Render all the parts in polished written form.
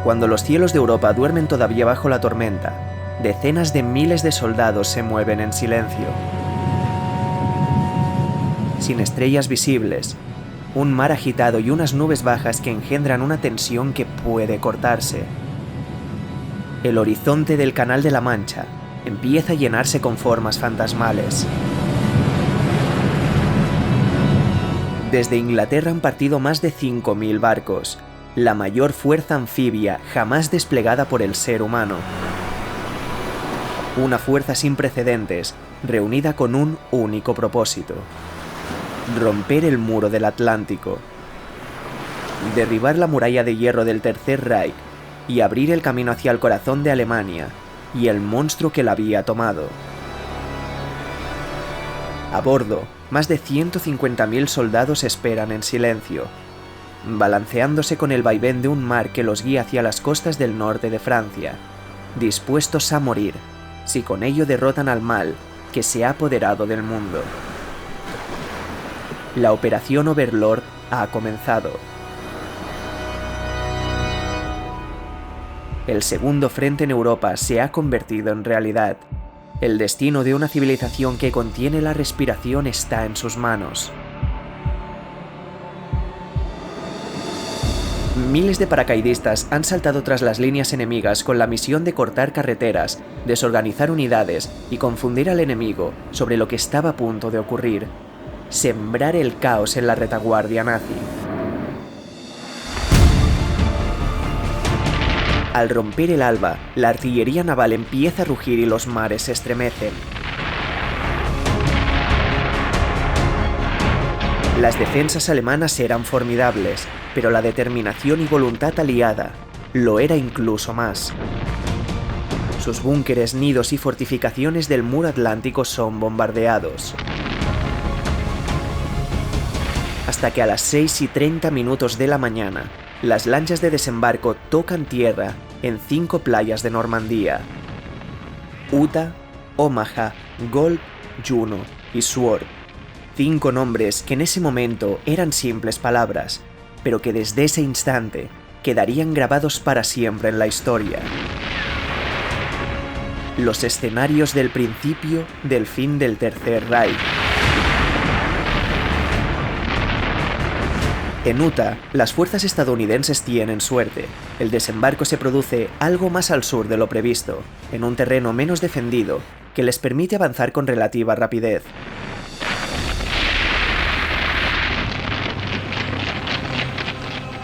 Cuando los cielos de Europa duermen todavía bajo la tormenta, decenas de miles de soldados se mueven en silencio. Sin estrellas visibles, un mar agitado y unas nubes bajas que engendran una tensión que puede cortarse. El horizonte del Canal de la Mancha empieza a llenarse con formas fantasmales. Desde Inglaterra han partido más de 5.000 barcos, la mayor fuerza anfibia jamás desplegada por el ser humano. Una fuerza sin precedentes, reunida con un único propósito: romper el muro del Atlántico, derribar la muralla de hierro del Tercer Reich y abrir el camino hacia el corazón de Alemania y el monstruo que la había tomado. A bordo, más de 150.000 soldados esperan en silencio, balanceándose con el vaivén de un mar que los guía hacia las costas del norte de Francia, dispuestos a morir si con ello derrotan al mal que se ha apoderado del mundo. La Operación Overlord ha comenzado. El segundo frente en Europa se ha convertido en realidad. El destino de una civilización que contiene la respiración está en sus manos. Miles de paracaidistas han saltado tras las líneas enemigas con la misión de cortar carreteras, desorganizar unidades y confundir al enemigo sobre lo que estaba a punto de ocurrir: sembrar el caos en la retaguardia nazi. Al romper el alba, la artillería naval empieza a rugir y los mares se estremecen. Las defensas alemanas eran formidables, pero la determinación y voluntad aliada lo era incluso más. Sus búnkeres, nidos y fortificaciones del muro atlántico son bombardeados. Hasta que a las 6:30 de la mañana, las lanchas de desembarco tocan tierra en 5 playas de Normandía: Utah, Omaha, Gold, Juno y Sword. 5 nombres que en ese momento eran simples palabras, pero que desde ese instante quedarían grabados para siempre en la historia. Los escenarios del principio del fin del Tercer Reich. En Utah, las fuerzas estadounidenses tienen suerte. El desembarco se produce algo más al sur de lo previsto, en un terreno menos defendido, que les permite avanzar con relativa rapidez.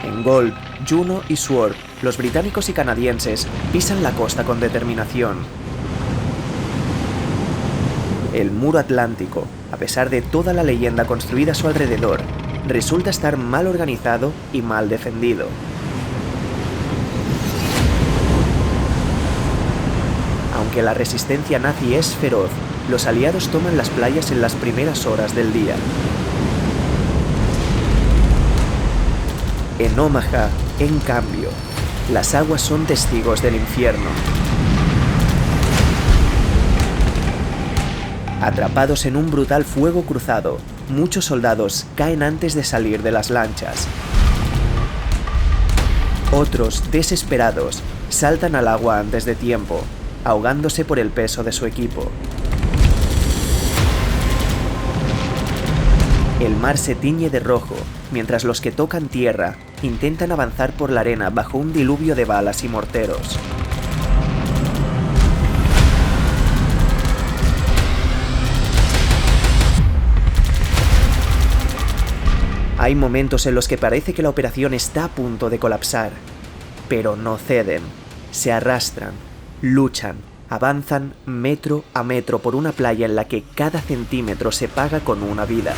En Gold, Juno y Sword, los británicos y canadienses pisan la costa con determinación. El muro atlántico, a pesar de toda la leyenda construida a su alrededor, resulta estar mal organizado y mal defendido. Aunque la resistencia nazi es feroz, los aliados toman las playas en las primeras horas del día. En Omaha, en cambio, las aguas son testigos del infierno. Atrapados en un brutal fuego cruzado, muchos soldados caen antes de salir de las lanchas. Otros, desesperados, saltan al agua antes de tiempo, ahogándose por el peso de su equipo. El mar se tiñe de rojo, mientras los que tocan tierra intentan avanzar por la arena bajo un diluvio de balas y morteros. Hay momentos en los que parece que la operación está a punto de colapsar, pero no ceden, se arrastran, luchan, avanzan metro a metro por una playa en la que cada centímetro se paga con una vida.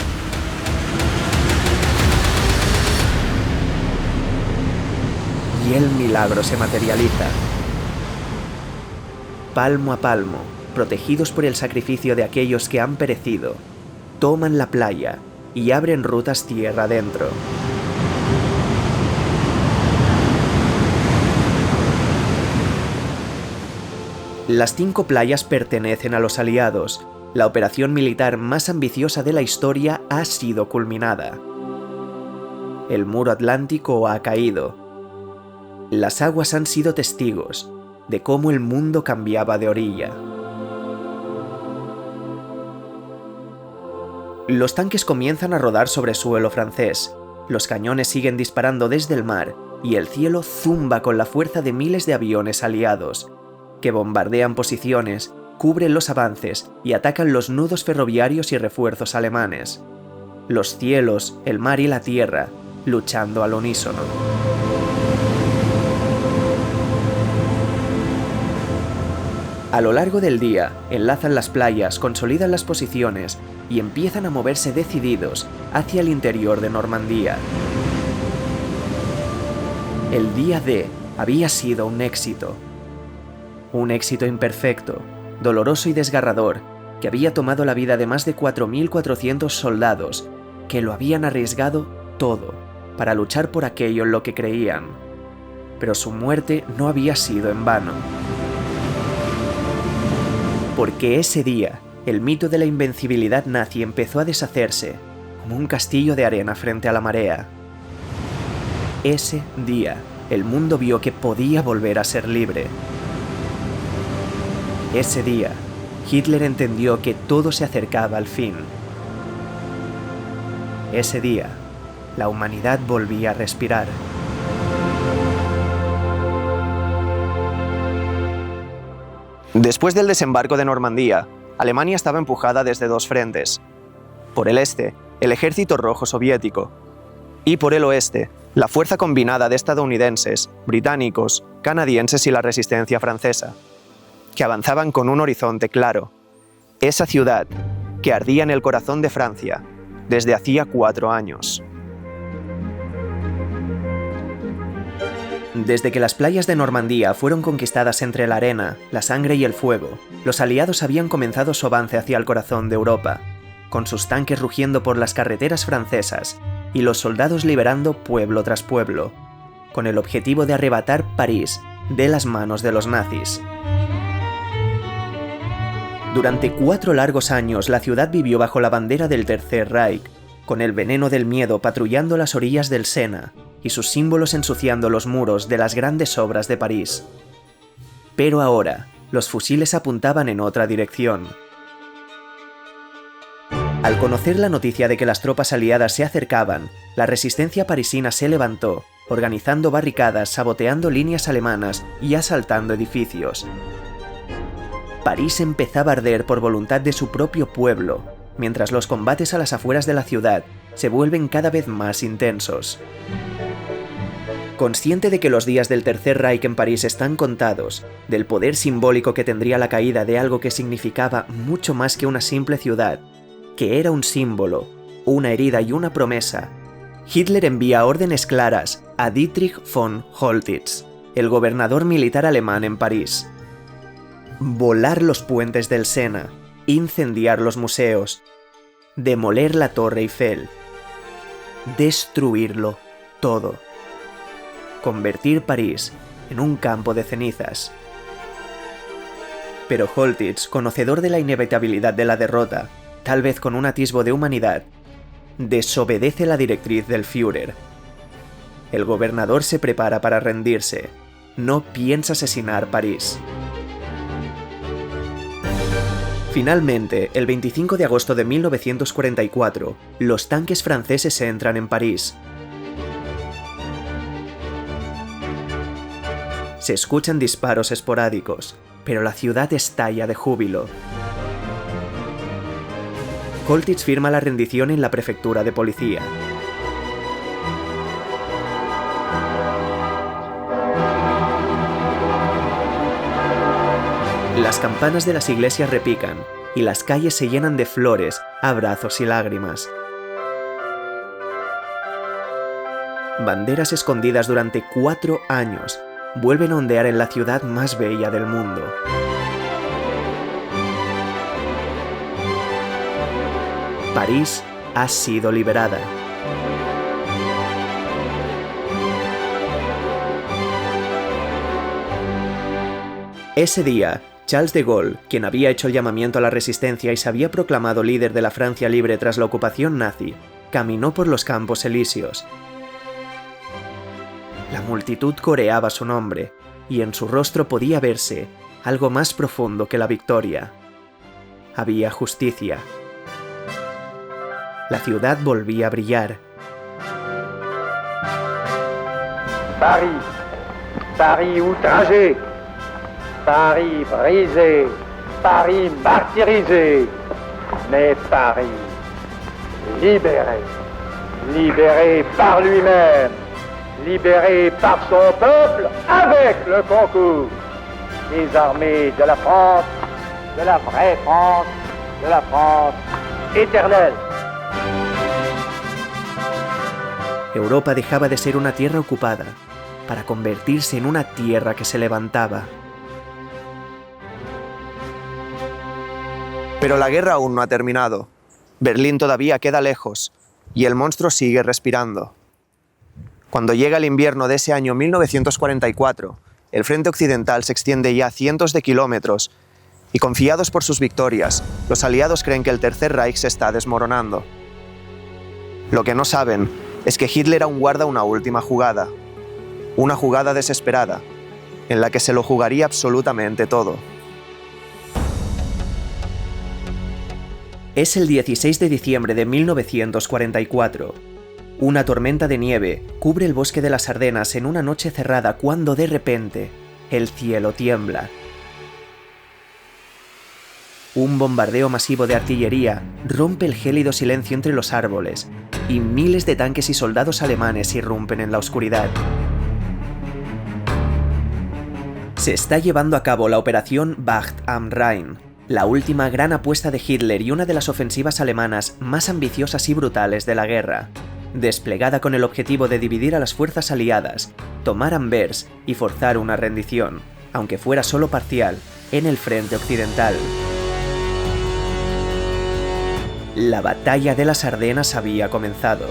Y el milagro se materializa. Palmo a palmo, protegidos por el sacrificio de aquellos que han perecido, toman la playa y abren rutas tierra adentro. Las 5 playas pertenecen a los aliados. La operación militar más ambiciosa de la historia ha sido culminada. El muro atlántico ha caído. Las aguas han sido testigos de cómo el mundo cambiaba de orilla. Los tanques comienzan a rodar sobre suelo francés, los cañones siguen disparando desde el mar y el cielo zumba con la fuerza de miles de aviones aliados, que bombardean posiciones, cubren los avances y atacan los nudos ferroviarios y refuerzos alemanes. Los cielos, el mar y la tierra, luchando al unísono. A lo largo del día, enlazan las playas, consolidan las posiciones y empiezan a moverse decididos hacia el interior de Normandía. El día D había sido un éxito. Un éxito imperfecto, doloroso y desgarrador, que había tomado la vida de más de 4.400 soldados que lo habían arriesgado todo para luchar por aquello en lo que creían. Pero su muerte no había sido en vano. Porque ese día, el mito de la invencibilidad nazi empezó a deshacerse, como un castillo de arena frente a la marea. Ese día, el mundo vio que podía volver a ser libre. Ese día, Hitler entendió que todo se acercaba al fin. Ese día, la humanidad volvía a respirar. Después del desembarco de Normandía, Alemania estaba empujada desde dos frentes. Por el este, el Ejército Rojo Soviético, y por el oeste, la fuerza combinada de estadounidenses, británicos, canadienses y la resistencia francesa, que avanzaban con un horizonte claro. Esa ciudad, que ardía en el corazón de Francia, desde hacía 4 años. Desde que las playas de Normandía fueron conquistadas entre la arena, la sangre y el fuego, los aliados habían comenzado su avance hacia el corazón de Europa, con sus tanques rugiendo por las carreteras francesas y los soldados liberando pueblo tras pueblo, con el objetivo de arrebatar París de las manos de los nazis. Durante 4 largos años la ciudad vivió bajo la bandera del Tercer Reich, con el veneno del miedo patrullando las orillas del Sena, y sus símbolos ensuciando los muros de las grandes obras de París. Pero ahora, los fusiles apuntaban en otra dirección. Al conocer la noticia de que las tropas aliadas se acercaban, la resistencia parisina se levantó, organizando barricadas, saboteando líneas alemanas y asaltando edificios. París empezaba a arder por voluntad de su propio pueblo, mientras los combates a las afueras de la ciudad se vuelven cada vez más intensos. Consciente de que los días del Tercer Reich en París están contados, del poder simbólico que tendría la caída de algo que significaba mucho más que una simple ciudad, que era un símbolo, una herida y una promesa, Hitler envía órdenes claras a Dietrich von Holtitz, el gobernador militar alemán en París. Volar los puentes del Sena, incendiar los museos, demoler la Torre Eiffel, destruirlo todo. Convertir París en un campo de cenizas. Pero Holtitz, conocedor de la inevitabilidad de la derrota, tal vez con un atisbo de humanidad, desobedece la directriz del Führer. El gobernador se prepara para rendirse. No piensa asesinar París. Finalmente, el 25 de agosto de 1944, los tanques franceses entran en París. Se escuchan disparos esporádicos, pero la ciudad estalla de júbilo. Holtitz firma la rendición en la prefectura de policía. Las campanas de las iglesias repican y las calles se llenan de flores, abrazos y lágrimas. Banderas escondidas durante 4 años vuelven a ondear en la ciudad más bella del mundo. París ha sido liberada. Ese día, Charles de Gaulle, quien había hecho el llamamiento a la resistencia y se había proclamado líder de la Francia libre tras la ocupación nazi, caminó por los Campos Elíseos. La multitud coreaba su nombre, y en su rostro podía verse algo más profundo que la victoria. Había justicia. La ciudad volvía a brillar. Paris, Paris outragé, Paris brisé, Paris martyrisé, mais Paris libéré, libéré par lui-même, libéré par son peuple avec le concours des armées de la France, de la vraie France, de la France éternelle. Europa dejaba de ser una tierra ocupada para convertirse en una tierra que se levantaba. Pero la guerra aún no ha terminado. Berlín todavía queda lejos y el monstruo sigue respirando. Cuando llega el invierno de ese año 1944, el frente occidental se extiende ya cientos de kilómetros y, confiados por sus victorias, los aliados creen que el Tercer Reich se está desmoronando. Lo que no saben es que Hitler aún guarda una última jugada. Una jugada desesperada, en la que se lo jugaría absolutamente todo. Es el 16 de diciembre de 1944. Una tormenta de nieve cubre el bosque de las Ardenas en una noche cerrada cuando de repente el cielo tiembla. Un bombardeo masivo de artillería rompe el gélido silencio entre los árboles y miles de tanques y soldados alemanes irrumpen en la oscuridad. Se está llevando a cabo la operación Wacht am Rhein, la última gran apuesta de Hitler y una de las ofensivas alemanas más ambiciosas y brutales de la guerra, desplegada con el objetivo de dividir a las fuerzas aliadas, tomar Anvers y forzar una rendición, aunque fuera solo parcial, en el frente occidental. La batalla de las Ardenas había comenzado.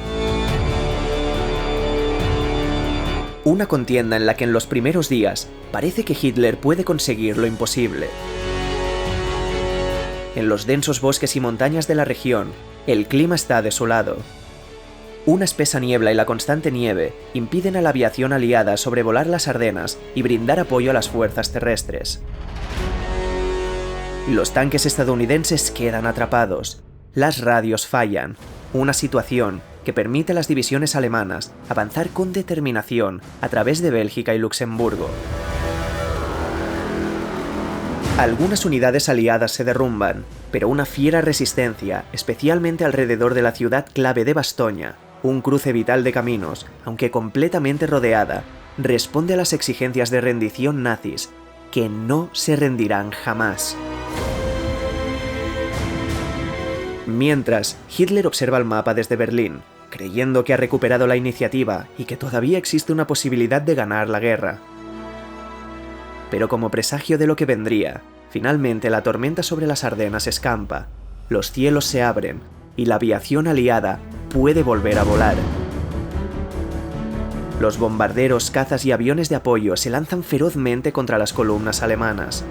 Una contienda en la que en los primeros días parece que Hitler puede conseguir lo imposible. En los densos bosques y montañas de la región, el clima está de su lado. Una espesa niebla y la constante nieve impiden a la aviación aliada sobrevolar las Ardenas y brindar apoyo a las fuerzas terrestres. Los tanques estadounidenses quedan atrapados. Las radios fallan, una situación que permite a las divisiones alemanas avanzar con determinación a través de Bélgica y Luxemburgo. Algunas unidades aliadas se derrumban, pero una fiera resistencia, especialmente alrededor de la ciudad clave de Bastoña, un cruce vital de caminos, aunque completamente rodeada, responde a las exigencias de rendición nazis, que no se rendirán jamás. Mientras, Hitler observa el mapa desde Berlín, creyendo que ha recuperado la iniciativa y que todavía existe una posibilidad de ganar la guerra. Pero como presagio de lo que vendría, finalmente la tormenta sobre las Ardenas escampa, los cielos se abren y la aviación aliada puede volver a volar. Los bombarderos, cazas y aviones de apoyo se lanzan ferozmente contra las columnas alemanas.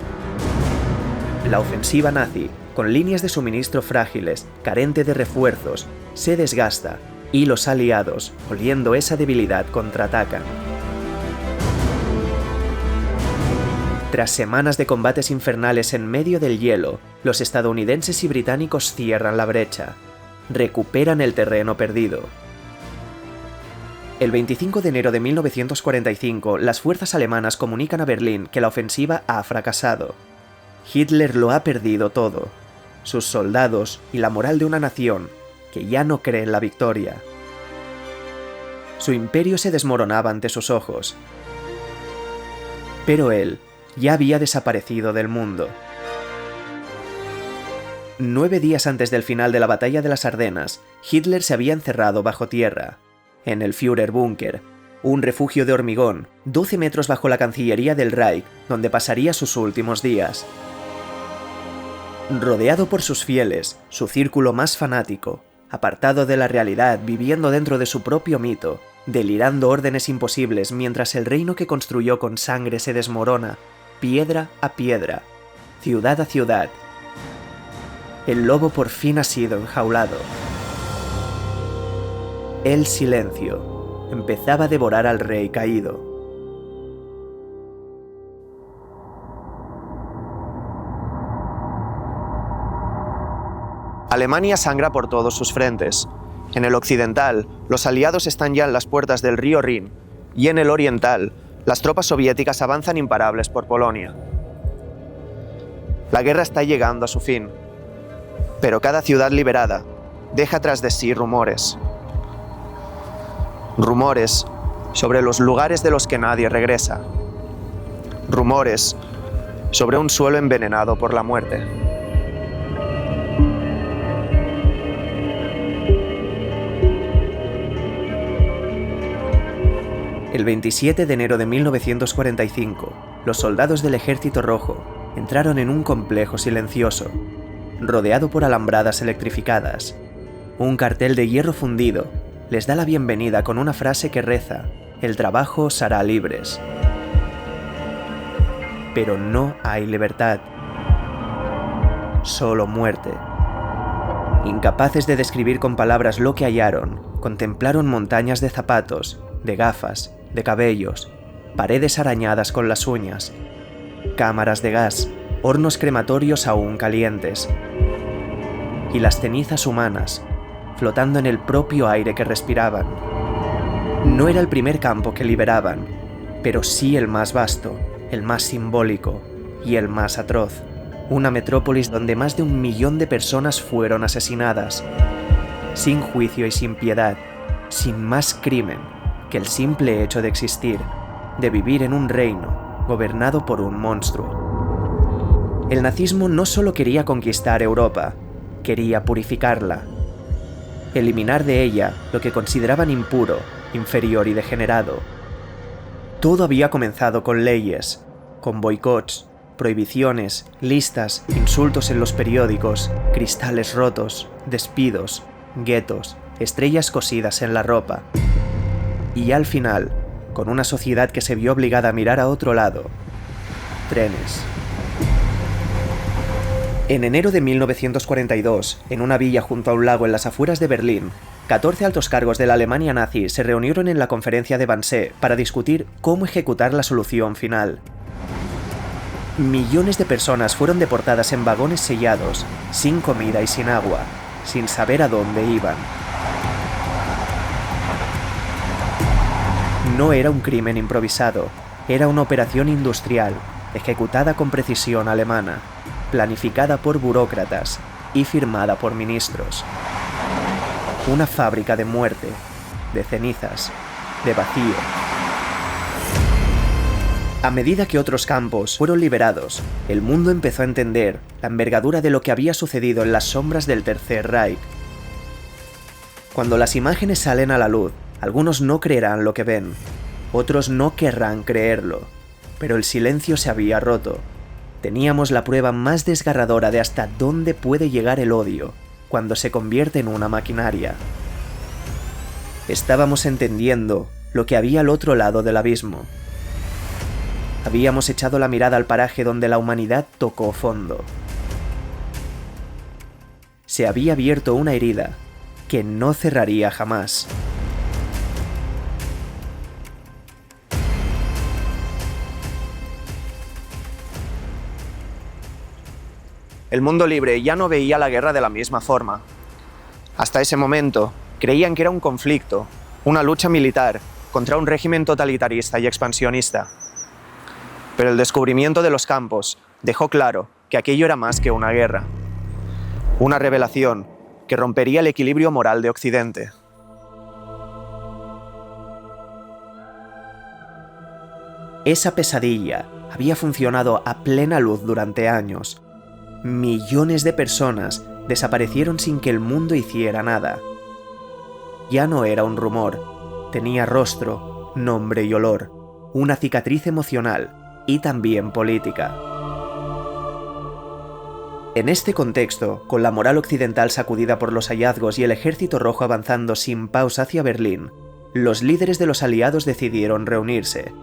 La ofensiva nazi, con líneas de suministro frágiles, carente de refuerzos, se desgasta y los aliados, oliendo esa debilidad, contraatacan. Tras semanas de combates infernales en medio del hielo, los estadounidenses y británicos cierran la brecha, recuperan el terreno perdido. El 25 de enero de 1945, las fuerzas alemanas comunican a Berlín que la ofensiva ha fracasado. Hitler lo ha perdido todo, sus soldados y la moral de una nación que ya no cree en la victoria. Su imperio se desmoronaba ante sus ojos, pero él ya había desaparecido del mundo. 9 días antes del final de la batalla de las Ardenas, Hitler se había encerrado bajo tierra, en el Führerbunker, un refugio de hormigón, 12 metros bajo la Cancillería del Reich, donde pasaría sus últimos días. Rodeado por sus fieles, su círculo más fanático, apartado de la realidad, viviendo dentro de su propio mito, delirando órdenes imposibles mientras el reino que construyó con sangre se desmorona, piedra a piedra, ciudad a ciudad. El lobo por fin ha sido enjaulado. El silencio empezaba a devorar al rey caído. Alemania sangra por todos sus frentes. En el occidental, los aliados están ya en las puertas del río Rin, y en el oriental, las tropas soviéticas avanzan imparables por Polonia. La guerra está llegando a su fin, pero cada ciudad liberada deja tras de sí rumores. Rumores sobre los lugares de los que nadie regresa. Rumores sobre un suelo envenenado por la muerte. El 27 de enero de 1945, los soldados del Ejército Rojo entraron en un complejo silencioso, rodeado por alambradas electrificadas. Un cartel de hierro fundido les da la bienvenida con una frase que reza: «El trabajo os hará libres». Pero no hay libertad, solo muerte. Incapaces de describir con palabras lo que hallaron, contemplaron montañas de zapatos, de gafas, de cabellos, paredes arañadas con las uñas, cámaras de gas, hornos crematorios aún calientes, y las cenizas humanas flotando en el propio aire que respiraban. No era el primer campo que liberaban, pero sí el más vasto, el más simbólico y el más atroz. Una metrópolis donde más de 1 millón de personas fueron asesinadas, sin juicio y sin piedad, sin más crimen que el simple hecho de existir, de vivir en un reino gobernado por un monstruo. El nazismo no solo quería conquistar Europa, quería purificarla, eliminar de ella lo que consideraban impuro, inferior y degenerado. Todo había comenzado con leyes, con boicots, prohibiciones, listas, insultos en los periódicos, cristales rotos, despidos, guetos, estrellas cosidas en la ropa. Y al final, con una sociedad que se vio obligada a mirar a otro lado, trenes. En enero de 1942, en una villa junto a un lago en las afueras de Berlín, 14 altos cargos de la Alemania nazi se reunieron en la conferencia de Wannsee para discutir cómo ejecutar la solución final. Millones de personas fueron deportadas en vagones sellados, sin comida y sin agua, sin saber a dónde iban. No era un crimen improvisado, era una operación industrial, ejecutada con precisión alemana, planificada por burócratas y firmada por ministros. Una fábrica de muerte, de cenizas, de vacío. A medida que otros campos fueron liberados, el mundo empezó a entender la envergadura de lo que había sucedido en las sombras del Tercer Reich. Cuando las imágenes salen a la luz, algunos no creerán lo que ven, otros no querrán creerlo, pero el silencio se había roto. Teníamos la prueba más desgarradora de hasta dónde puede llegar el odio cuando se convierte en una maquinaria. Estábamos entendiendo lo que había al otro lado del abismo. Habíamos echado la mirada al paraje donde la humanidad tocó fondo. Se había abierto una herida que no cerraría jamás. El mundo libre ya no veía la guerra de la misma forma. Hasta ese momento, creían que era un conflicto, una lucha militar contra un régimen totalitarista y expansionista. Pero el descubrimiento de los campos dejó claro que aquello era más que una guerra. Una revelación que rompería el equilibrio moral de Occidente. Esa pesadilla había funcionado a plena luz durante años. Millones de personas desaparecieron sin que el mundo hiciera nada. Ya no era un rumor, tenía rostro, nombre y olor, una cicatriz emocional y también política. En este contexto, con la moral occidental sacudida por los hallazgos y el Ejército Rojo avanzando sin pausa hacia Berlín, los líderes de los aliados decidieron reunirse.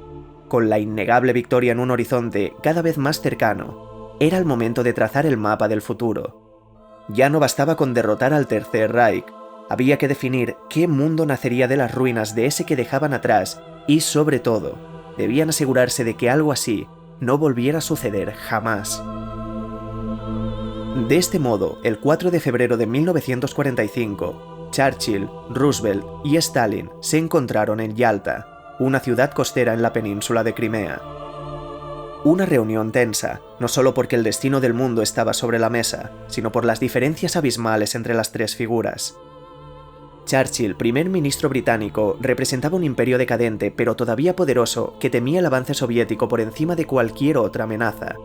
Con la innegable victoria en un horizonte cada vez más cercano, era el momento de trazar el mapa del futuro. Ya no bastaba con derrotar al Tercer Reich, Había que definir qué mundo nacería de las ruinas de ese que dejaban atrás y, sobre todo, debían asegurarse de que algo así no volviera a suceder jamás. De este modo, el 4 de febrero de 1945, Churchill, Roosevelt y Stalin se encontraron en Yalta, una ciudad costera en la península de Crimea. Una reunión tensa, no solo porque el destino del mundo estaba sobre la mesa, sino por las diferencias abismales entre las tres figuras. Churchill, primer ministro británico, representaba un imperio decadente pero todavía poderoso que temía el avance soviético por encima de cualquier otra amenaza.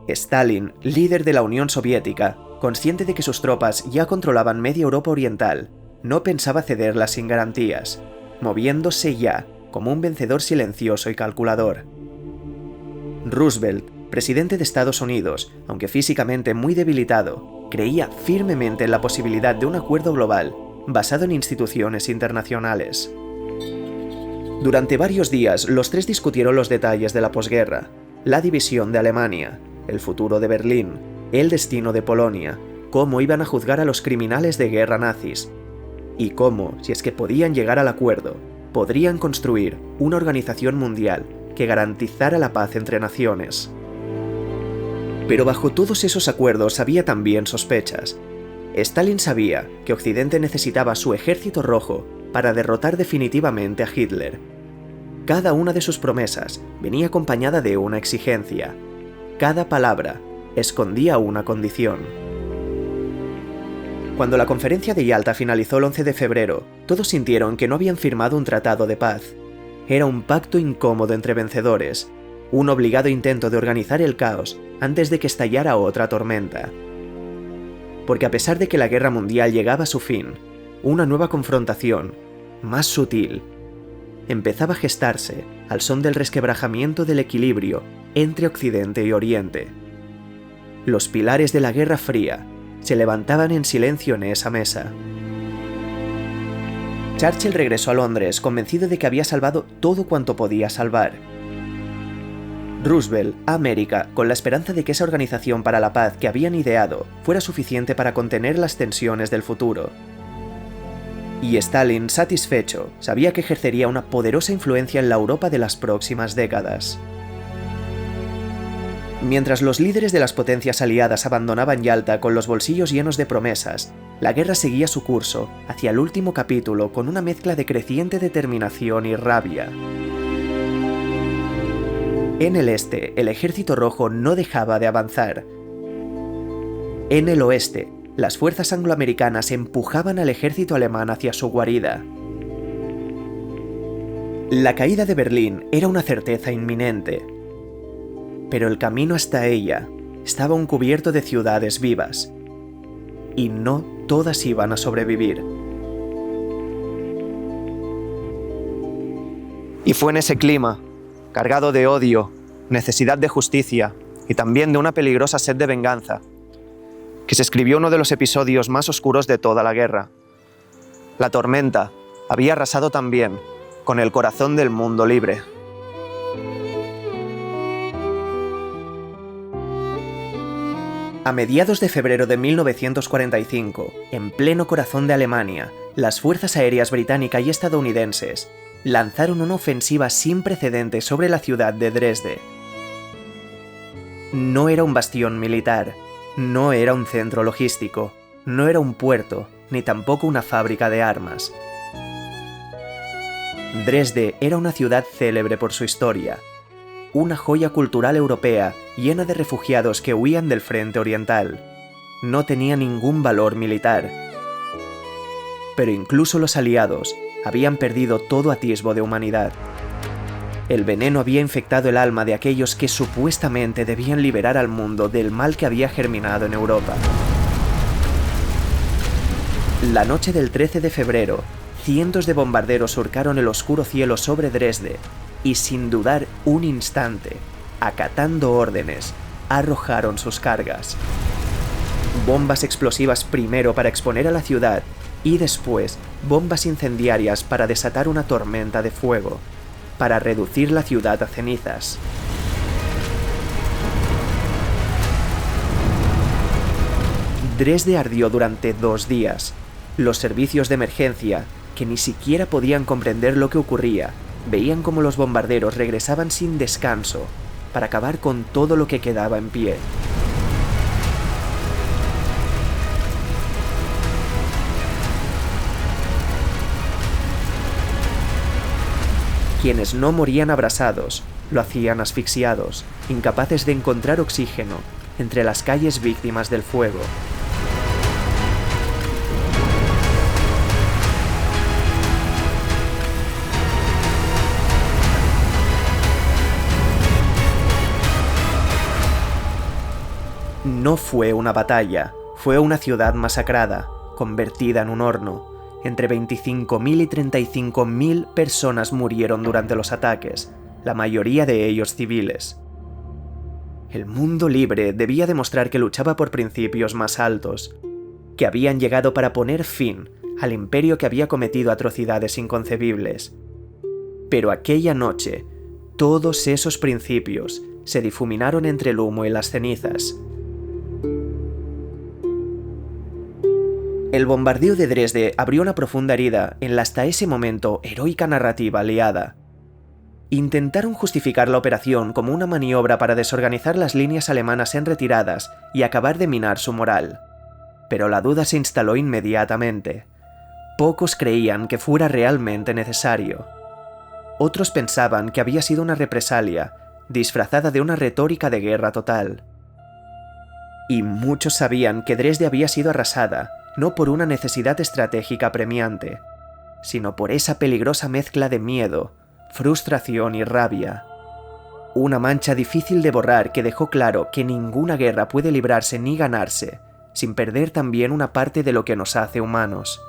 Stalin, líder de la Unión Soviética, consciente de que sus tropas ya controlaban media Europa Oriental, no pensaba cederlas sin garantías, moviéndose ya como un vencedor silencioso y calculador. Roosevelt, presidente de Estados Unidos, aunque físicamente muy debilitado, creía firmemente en la posibilidad de un acuerdo global basado en instituciones internacionales. Durante varios días, los tres discutieron los detalles de la posguerra, la división de Alemania, el futuro de Berlín, el destino de Polonia, cómo iban a juzgar a los criminales de guerra nazis, y cómo, si es que podían llegar al acuerdo, podrían construir una organización mundial que garantizara la paz entre naciones. Pero bajo todos esos acuerdos había también sospechas. Stalin sabía que Occidente necesitaba su ejército rojo para derrotar definitivamente a Hitler. Cada una de sus promesas venía acompañada de una exigencia. Cada palabra escondía una condición. Cuando la conferencia de Yalta finalizó el 11 de febrero, todos sintieron que no habían firmado un tratado de paz. Era un pacto incómodo entre vencedores, un obligado intento de organizar el caos antes de que estallara otra tormenta. Porque a pesar de que la guerra mundial llegaba a su fin, una nueva confrontación, más sutil, empezaba a gestarse al son del resquebrajamiento del equilibrio entre Occidente y Oriente. Los pilares de la Guerra Fría se levantaban en silencio en esa mesa. Churchill regresó a Londres convencido de que había salvado todo cuanto podía salvar. Roosevelt a América con la esperanza de que esa organización para la paz que habían ideado fuera suficiente para contener las tensiones del futuro. Y Stalin, satisfecho, sabía que ejercería una poderosa influencia en la Europa de las próximas décadas. Mientras los líderes de las potencias aliadas abandonaban Yalta con los bolsillos llenos de promesas, la guerra seguía su curso hacia el último capítulo con una mezcla de creciente determinación y rabia. En el este, el ejército rojo no dejaba de avanzar. En el oeste, las fuerzas angloamericanas empujaban al ejército alemán hacia su guarida. La caída de Berlín era una certeza inminente, pero el camino hasta ella estaba aún cubierto de ciudades vivas, y no todas iban a sobrevivir. Y fue en ese clima, cargado de odio, necesidad de justicia y también de una peligrosa sed de venganza, que se escribió uno de los episodios más oscuros de toda la guerra. La tormenta había arrasado también con el corazón del mundo libre. A mediados de febrero de 1945, en pleno corazón de Alemania, las fuerzas aéreas británica y estadounidenses lanzaron una ofensiva sin precedentes sobre la ciudad de Dresde. No era un bastión militar, no era un centro logístico, no era un puerto, ni tampoco una fábrica de armas. Dresde era una ciudad célebre por su historia, una joya cultural europea llena de refugiados que huían del frente oriental. No tenía ningún valor militar. Pero incluso los aliados habían perdido todo atisbo de humanidad. El veneno había infectado el alma de aquellos que supuestamente debían liberar al mundo del mal que había germinado en Europa. La noche del 13 de febrero, cientos de bombarderos surcaron el oscuro cielo sobre Dresde y, sin dudar un instante, acatando órdenes, arrojaron sus cargas. Bombas explosivas primero para exponer a la ciudad y después bombas incendiarias para desatar una tormenta de fuego, para reducir la ciudad a cenizas. Dresde ardió durante 2 días, Los servicios de emergencia, que ni siquiera podían comprender lo que ocurría, veían cómo los bombarderos regresaban sin descanso para acabar con todo lo que quedaba en pie. Quienes no morían abrasados, lo hacían asfixiados, incapaces de encontrar oxígeno entre las calles víctimas del fuego. No fue una batalla, fue una ciudad masacrada, convertida en un horno. Entre 25.000 y 35.000 personas murieron durante los ataques, la mayoría de ellos civiles. El mundo libre debía demostrar que luchaba por principios más altos, que habían llegado para poner fin al imperio que había cometido atrocidades inconcebibles. Pero aquella noche, todos esos principios se difuminaron entre el humo y las cenizas. El bombardeo de Dresde abrió una profunda herida en la hasta ese momento heroica narrativa aliada. Intentaron justificar la operación como una maniobra para desorganizar las líneas alemanas en retiradas y acabar de minar su moral. Pero la duda se instaló inmediatamente. Pocos creían que fuera realmente necesario. Otros pensaban que había sido una represalia, disfrazada de una retórica de guerra total. Y muchos sabían que Dresde había sido arrasada, no por una necesidad estratégica apremiante, sino por esa peligrosa mezcla de miedo, frustración y rabia. Una mancha difícil de borrar que dejó claro que ninguna guerra puede librarse ni ganarse sin perder también una parte de lo que nos hace humanos.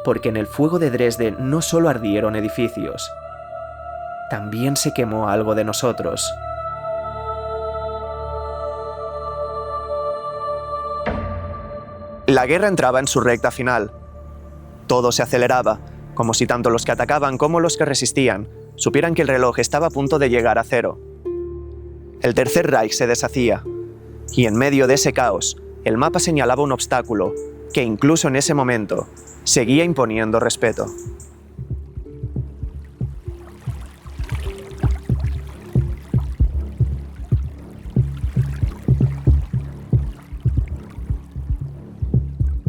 Porque en el fuego de Dresde no solo ardieron edificios, también se quemó algo de nosotros. La guerra entraba en su recta final. Todo se aceleraba, como si tanto los que atacaban como los que resistían supieran que el reloj estaba a punto de llegar a cero. El Tercer Reich se deshacía, y en medio de ese caos, el mapa señalaba un obstáculo que incluso en ese momento seguía imponiendo respeto.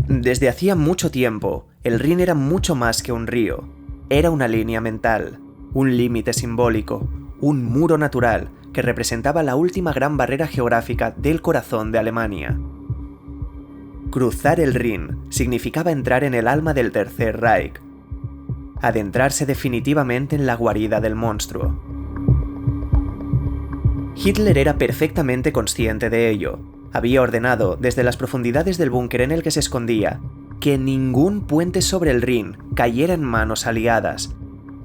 Desde hacía mucho tiempo, el Rin era mucho más que un río. Era una línea mental, un límite simbólico, un muro natural que representaba la última gran barrera geográfica del corazón de Alemania. Cruzar el Rin significaba entrar en el alma del Tercer Reich, adentrarse definitivamente en la guarida del monstruo. Hitler era perfectamente consciente de ello. Había ordenado, desde las profundidades del búnker en el que se escondía, que ningún puente sobre el Rin cayera en manos aliadas,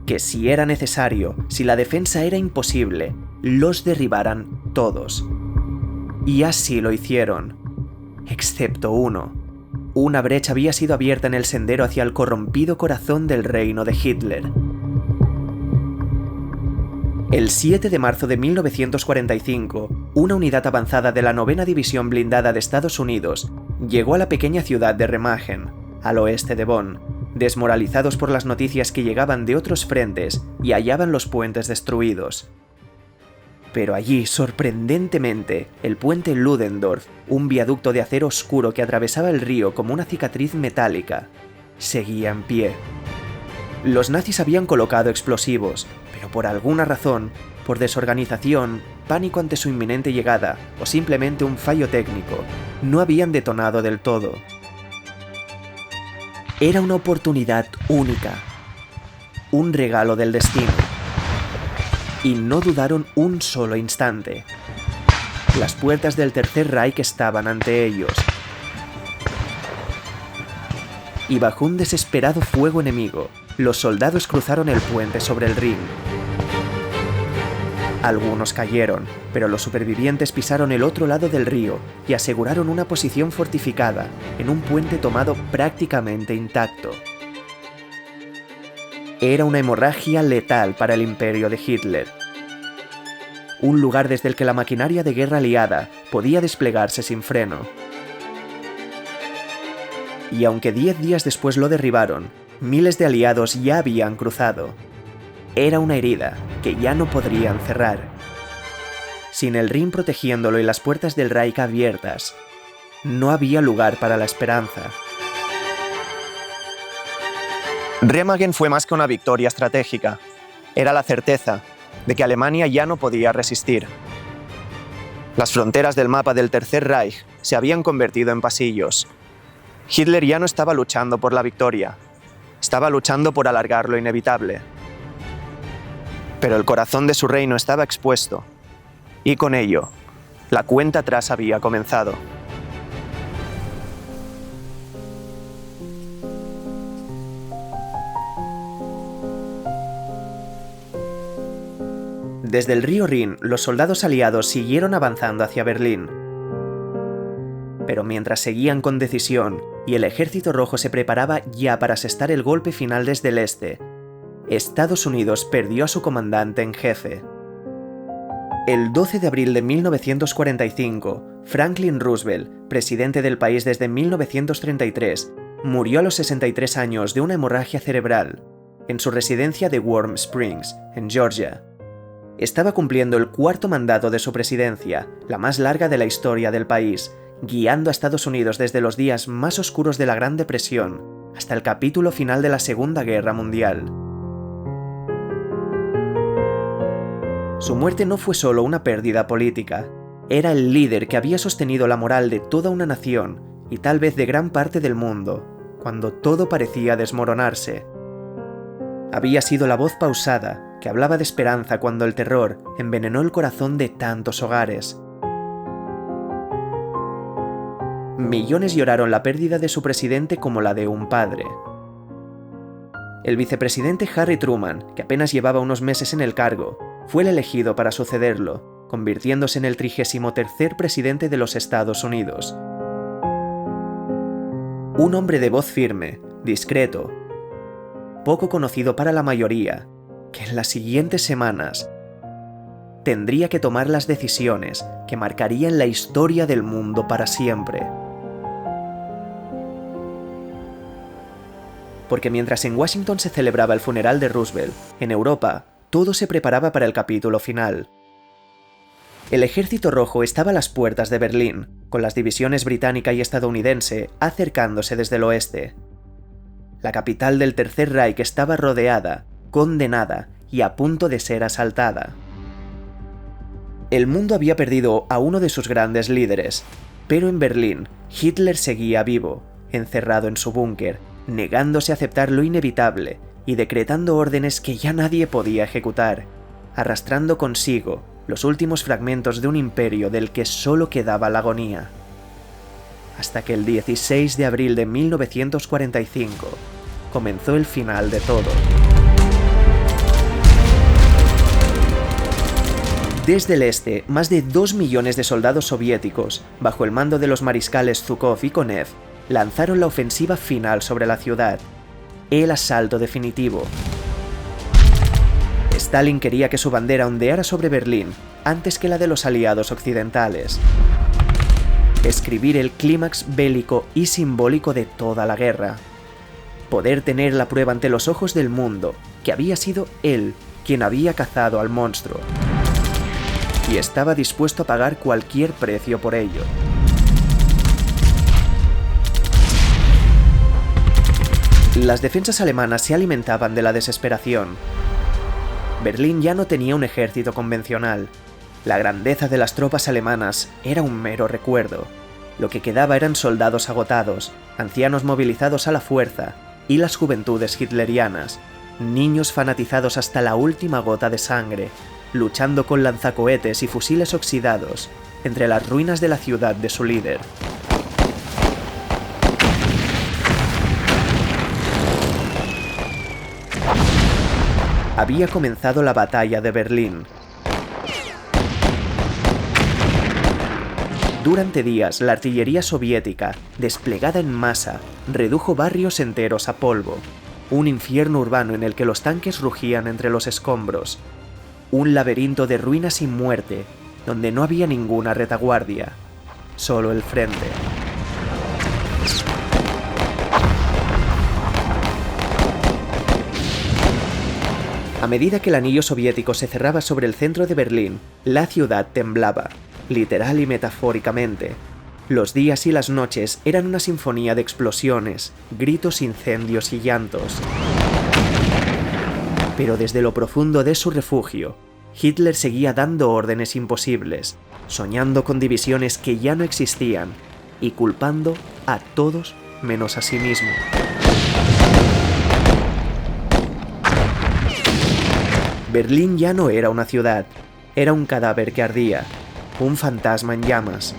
que si era necesario, si la defensa era imposible, los derribaran todos. Y así lo hicieron, excepto uno. Una brecha había sido abierta en el sendero hacia el corrompido corazón del reino de Hitler. El 7 de marzo de 1945, una unidad avanzada de la 9ª División Blindada de Estados Unidos llegó a la pequeña ciudad de Remagen, al oeste de Bonn, desmoralizados por las noticias que llegaban de otros frentes y hallaban los puentes destruidos. Pero allí, sorprendentemente, el puente Ludendorff, un viaducto de acero oscuro que atravesaba el río como una cicatriz metálica, seguía en pie. Los nazis habían colocado explosivos, pero por alguna razón, por desorganización, pánico ante su inminente llegada o simplemente un fallo técnico, no habían detonado del todo. Era una oportunidad única, un regalo del destino. Y no dudaron un solo instante. Las puertas del Tercer Reich estaban ante ellos. Y bajo un desesperado fuego enemigo, los soldados cruzaron el puente sobre el Rin. Algunos cayeron, pero los supervivientes pisaron el otro lado del río y aseguraron una posición fortificada en un puente tomado prácticamente intacto. Era una hemorragia letal para el imperio de Hitler. Un lugar desde el que la maquinaria de guerra aliada podía desplegarse sin freno. Y aunque 10 días después lo derribaron, miles de aliados ya habían cruzado. Era una herida que ya no podrían cerrar. Sin el Rin protegiéndolo y las puertas del Reich abiertas, no había lugar para la esperanza. Remagen fue más que una victoria estratégica. Era la certeza de que Alemania ya no podía resistir. Las fronteras del mapa del Tercer Reich se habían convertido en pasillos. Hitler ya no estaba luchando por la victoria, estaba luchando por alargar lo inevitable. Pero el corazón de su reino estaba expuesto, y con ello, la cuenta atrás había comenzado. Desde el río Rin, los soldados aliados siguieron avanzando hacia Berlín. Pero mientras seguían con decisión y el Ejército Rojo se preparaba ya para asestar el golpe final desde el este, Estados Unidos perdió a su comandante en jefe. El 12 de abril de 1945, Franklin Roosevelt, presidente del país desde 1933, murió a los 63 años de una hemorragia cerebral en su residencia de Warm Springs, en Georgia. Estaba cumpliendo el cuarto mandato de su presidencia, la más larga de la historia del país, guiando a Estados Unidos desde los días más oscuros de la Gran Depresión hasta el capítulo final de la Segunda Guerra Mundial. Su muerte no fue solo una pérdida política, era el líder que había sostenido la moral de toda una nación y tal vez de gran parte del mundo, cuando todo parecía desmoronarse. Había sido la voz pausada que hablaba de esperanza cuando el terror envenenó el corazón de tantos hogares. Millones lloraron la pérdida de su presidente como la de un padre. El vicepresidente Harry Truman, que apenas llevaba unos meses en el cargo, fue el elegido para sucederlo, convirtiéndose en el 33º presidente de los Estados Unidos. Un hombre de voz firme, discreto, poco conocido para la mayoría, que en las siguientes semanas tendría que tomar las decisiones que marcarían la historia del mundo para siempre. Porque mientras en Washington se celebraba el funeral de Roosevelt, en Europa todo se preparaba para el capítulo final. El Ejército Rojo estaba a las puertas de Berlín, con las divisiones británica y estadounidense acercándose desde el oeste. La capital del Tercer Reich estaba rodeada, condenada y a punto de ser asaltada. El mundo había perdido a uno de sus grandes líderes, pero en Berlín, Hitler seguía vivo, encerrado en su búnker, negándose a aceptar lo inevitable y decretando órdenes que ya nadie podía ejecutar, arrastrando consigo los últimos fragmentos de un imperio del que solo quedaba la agonía. Hasta que el 16 de abril de 1945 comenzó el final de todo. Desde el este, más de 2 millones de soldados soviéticos, bajo el mando de los mariscales Zhukov y Konev, lanzaron la ofensiva final sobre la ciudad, el asalto definitivo. Stalin quería que su bandera ondeara sobre Berlín antes que la de los aliados occidentales. Escribir el clímax bélico y simbólico de toda la guerra. Poder tener la prueba ante los ojos del mundo que había sido él quien había cazado al monstruo. Y estaba dispuesto a pagar cualquier precio por ello. Las defensas alemanas se alimentaban de la desesperación. Berlín ya no tenía un ejército convencional. La grandeza de las tropas alemanas era un mero recuerdo. Lo que quedaba eran soldados agotados, ancianos movilizados a la fuerza y las juventudes hitlerianas, niños fanatizados hasta la última gota de sangre, luchando con lanzacohetes y fusiles oxidados entre las ruinas de la ciudad de su líder. Había comenzado la batalla de Berlín. Durante días, la artillería soviética, desplegada en masa, redujo barrios enteros a polvo, un infierno urbano en el que los tanques rugían entre los escombros, un laberinto de ruinas y muerte, donde no había ninguna retaguardia, solo el frente. A medida que el anillo soviético se cerraba sobre el centro de Berlín, la ciudad temblaba, literal y metafóricamente. Los días y las noches eran una sinfonía de explosiones, gritos, incendios y llantos. Pero desde lo profundo de su refugio, Hitler seguía dando órdenes imposibles, soñando con divisiones que ya no existían y culpando a todos menos a sí mismo. Berlín ya no era una ciudad, era un cadáver que ardía, un fantasma en llamas.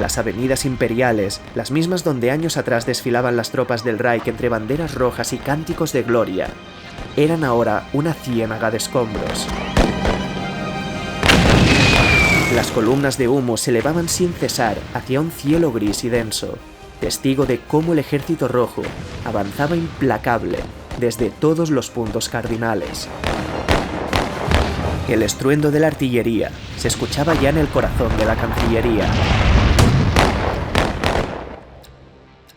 Las avenidas imperiales, las mismas donde años atrás desfilaban las tropas del Reich entre banderas rojas y cánticos de gloria, eran ahora una ciénaga de escombros. Las columnas de humo se elevaban sin cesar hacia un cielo gris y denso, testigo de cómo el ejército rojo avanzaba implacable desde todos los puntos cardinales. El estruendo de la artillería se escuchaba ya en el corazón de la Cancillería.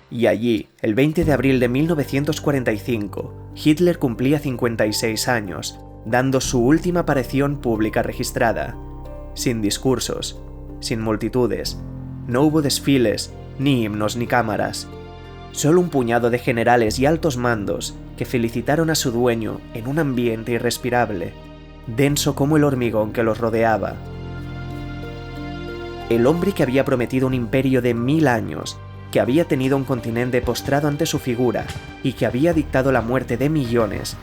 Y allí, el 20 de abril de 1945, Hitler cumplía 56 años, dando su última aparición pública registrada. Sin discursos, sin multitudes, no hubo desfiles, ni himnos ni cámaras. Solo un puñado de generales y altos mandos que felicitaron a su dueño en un ambiente irrespirable, denso como el hormigón que los rodeaba. El hombre que había prometido un imperio de 1000 años, que había tenido un continente postrado ante su figura y que había dictado la muerte de millones,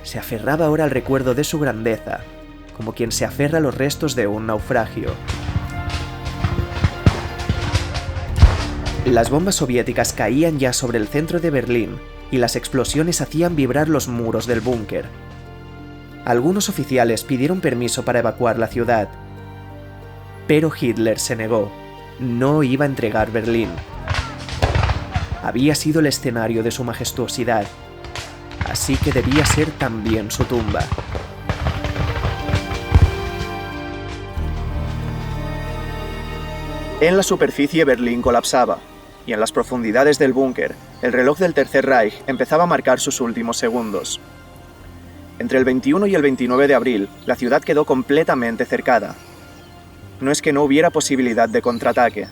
se aferraba ahora al recuerdo de su grandeza, como quien se aferra a los restos de un naufragio. Las bombas soviéticas caían ya sobre el centro de Berlín y las explosiones hacían vibrar los muros del búnker. Algunos oficiales pidieron permiso para evacuar la ciudad, pero Hitler se negó. No iba a entregar Berlín. Había sido el escenario de su majestuosidad, así que debía ser también su tumba. En la superficie Berlín colapsaba, y en las profundidades del búnker, el reloj del Tercer Reich empezaba a marcar sus últimos segundos. Entre el 21 y el 29 de abril, la ciudad quedó completamente cercada. No es que no hubiera posibilidad de contraataque,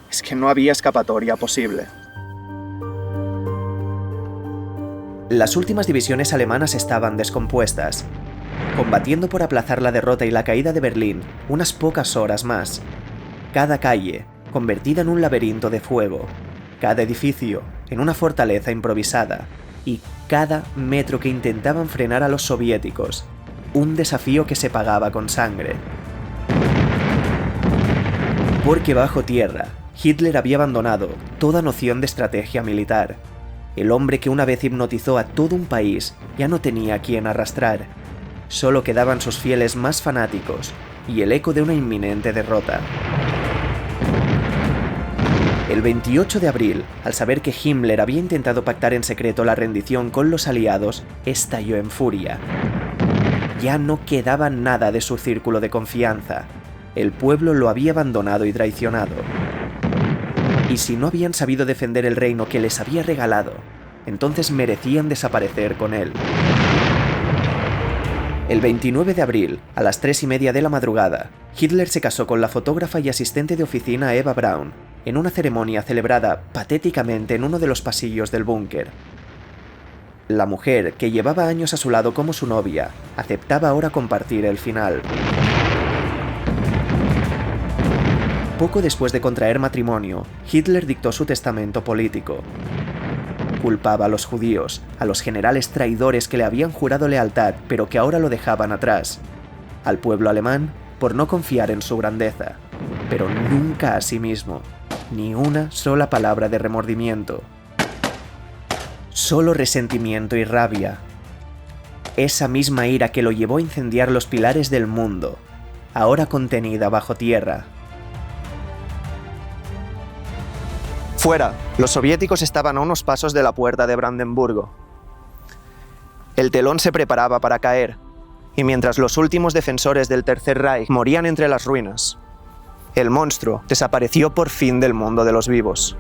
es que no había escapatoria posible. Las últimas divisiones alemanas estaban descompuestas, combatiendo por aplazar la derrota y la caída de Berlín unas pocas horas más. Cada calle, convertida en un laberinto de fuego, cada edificio en una fortaleza improvisada, y cada metro que intentaban frenar a los soviéticos, un desafío que se pagaba con sangre. Porque bajo tierra, Hitler había abandonado toda noción de estrategia militar. El hombre que una vez hipnotizó a todo un país ya no tenía a quien arrastrar. Solo quedaban sus fieles más fanáticos y el eco de una inminente derrota. El 28 de abril, al saber que Himmler había intentado pactar en secreto la rendición con los aliados, estalló en furia. Ya no quedaba nada de su círculo de confianza. El pueblo lo había abandonado y traicionado. Y si no habían sabido defender el reino que les había regalado, entonces merecían desaparecer con él. El 29 de abril, a las 3:30 de la madrugada, Hitler se casó con la fotógrafa y asistente de oficina Eva Braun, en una ceremonia celebrada patéticamente en uno de los pasillos del búnker. La mujer, que llevaba años a su lado como su novia, aceptaba ahora compartir el final. Poco después de contraer matrimonio, Hitler dictó su testamento político. Culpaba a los judíos, a los generales traidores que le habían jurado lealtad pero que ahora lo dejaban atrás, al pueblo alemán por no confiar en su grandeza, pero nunca a sí mismo, ni una sola palabra de remordimiento. Solo resentimiento y rabia. Esa misma ira que lo llevó a incendiar los pilares del mundo, ahora contenida bajo tierra. Fuera, los soviéticos estaban a unos pasos de la puerta de Brandenburgo. El telón se preparaba para caer, y mientras los últimos defensores del Tercer Reich morían entre las ruinas, el monstruo desapareció por fin del mundo de los vivos.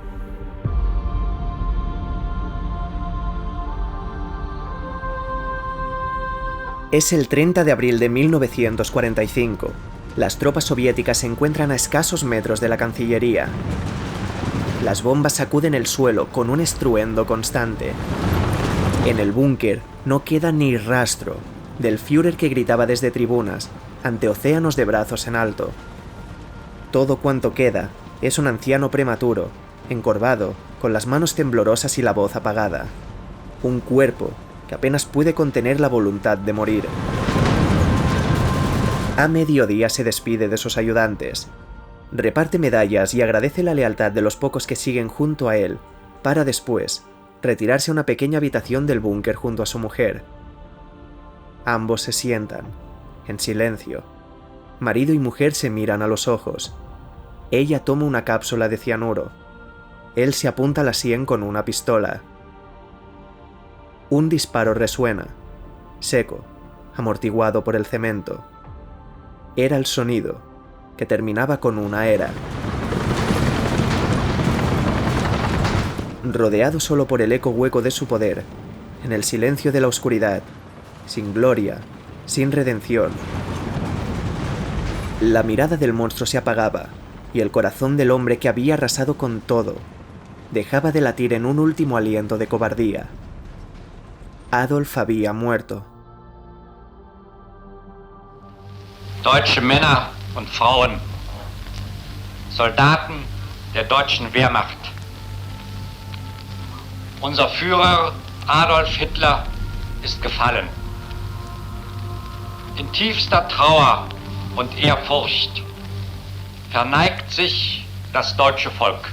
Es el 30 de abril de 1945. Las tropas soviéticas se encuentran a escasos metros de la Cancillería. Las bombas sacuden el suelo con un estruendo constante. En el búnker no queda ni rastro del Führer que gritaba desde tribunas, ante océanos de brazos en alto. Todo cuanto queda es un anciano prematuro, encorvado, con las manos temblorosas y la voz apagada. Un cuerpo que apenas puede contener la voluntad de morir. A mediodía se despide de sus ayudantes. Reparte medallas y agradece la lealtad de los pocos que siguen junto a él, para después retirarse a una pequeña habitación del búnker junto a su mujer. Ambos se sientan, en silencio. Marido y mujer se miran a los ojos. Ella toma una cápsula de cianuro. Él se apunta a la sien con una pistola. Un disparo resuena, seco, amortiguado por el cemento. Era el sonido que terminaba con una era. Rodeado solo por el eco hueco de su poder, en el silencio de la oscuridad, sin gloria, sin redención. La mirada del monstruo se apagaba y el corazón del hombre que había arrasado con todo dejaba de latir en un último aliento de cobardía. Adolf había muerto. Deutsche Männer und Frauen, Soldaten der deutschen Wehrmacht. Unser Führer Adolf Hitler ist gefallen. In tiefster Trauer und Ehrfurcht verneigt sich das deutsche Volk.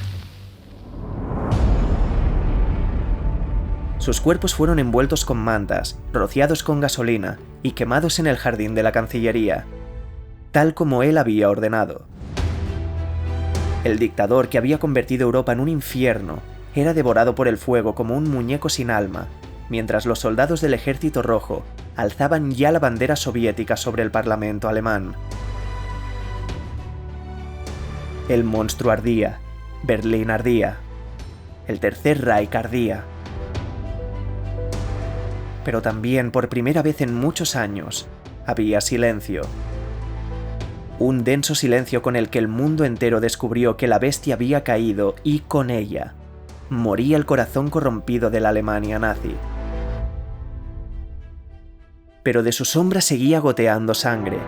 Sus cuerpos fueron envueltos con mantas, rociados con gasolina y quemados en el jardín de la Cancillería, tal como él había ordenado. El dictador que había convertido Europa en un infierno era devorado por el fuego como un muñeco sin alma, mientras los soldados del Ejército Rojo alzaban ya la bandera soviética sobre el Parlamento alemán. El monstruo ardía, Berlín ardía, el Tercer Reich ardía. Pero también, por primera vez en muchos años, había silencio. Un denso silencio con el que el mundo entero descubrió que la bestia había caído y con ella moría el corazón corrompido de la Alemania nazi. Pero de su sombra seguía goteando sangre.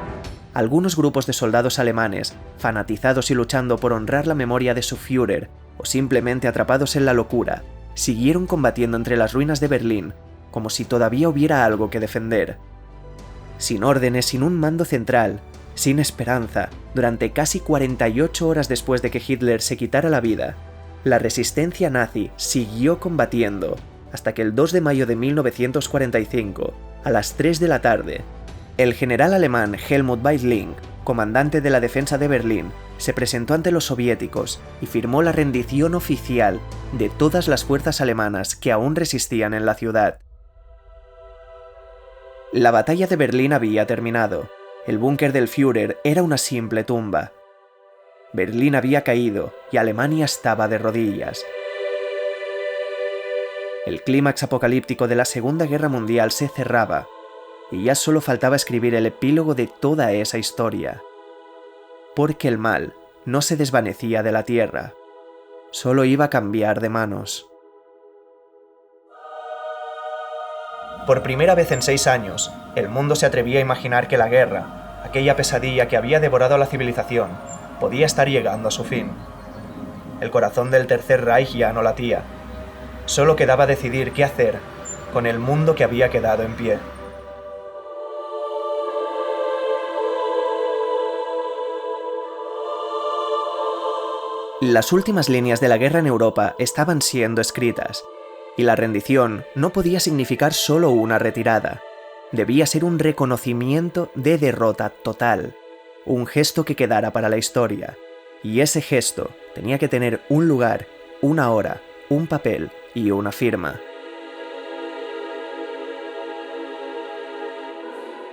Algunos grupos de soldados alemanes, fanatizados y luchando por honrar la memoria de su Führer, o simplemente atrapados en la locura, siguieron combatiendo entre las ruinas de Berlín, como si todavía hubiera algo que defender. Sin órdenes, sin un mando central, sin esperanza, durante casi 48 horas después de que Hitler se quitara la vida, la resistencia nazi siguió combatiendo hasta que el 2 de mayo de 1945, a las 3 de la tarde, el general alemán Helmut Weidling, comandante de la defensa de Berlín, se presentó ante los soviéticos y firmó la rendición oficial de todas las fuerzas alemanas que aún resistían en la ciudad. La batalla de Berlín había terminado. El búnker del Führer era una simple tumba. Berlín había caído y Alemania estaba de rodillas. El clímax apocalíptico de la Segunda Guerra Mundial se cerraba, y ya solo faltaba escribir el epílogo de toda esa historia. Porque el mal no se desvanecía de la tierra, solo iba a cambiar de manos. Por primera vez en 6 años, el mundo se atrevía a imaginar que la guerra, aquella pesadilla que había devorado a la civilización, podía estar llegando a su fin. El corazón del Tercer Reich ya no latía. Solo quedaba decidir qué hacer con el mundo que había quedado en pie. Las últimas líneas de la guerra en Europa estaban siendo escritas, y la rendición no podía significar solo una retirada. Debía ser un reconocimiento de derrota total, un gesto que quedara para la historia, y ese gesto tenía que tener un lugar, una hora, un papel y una firma.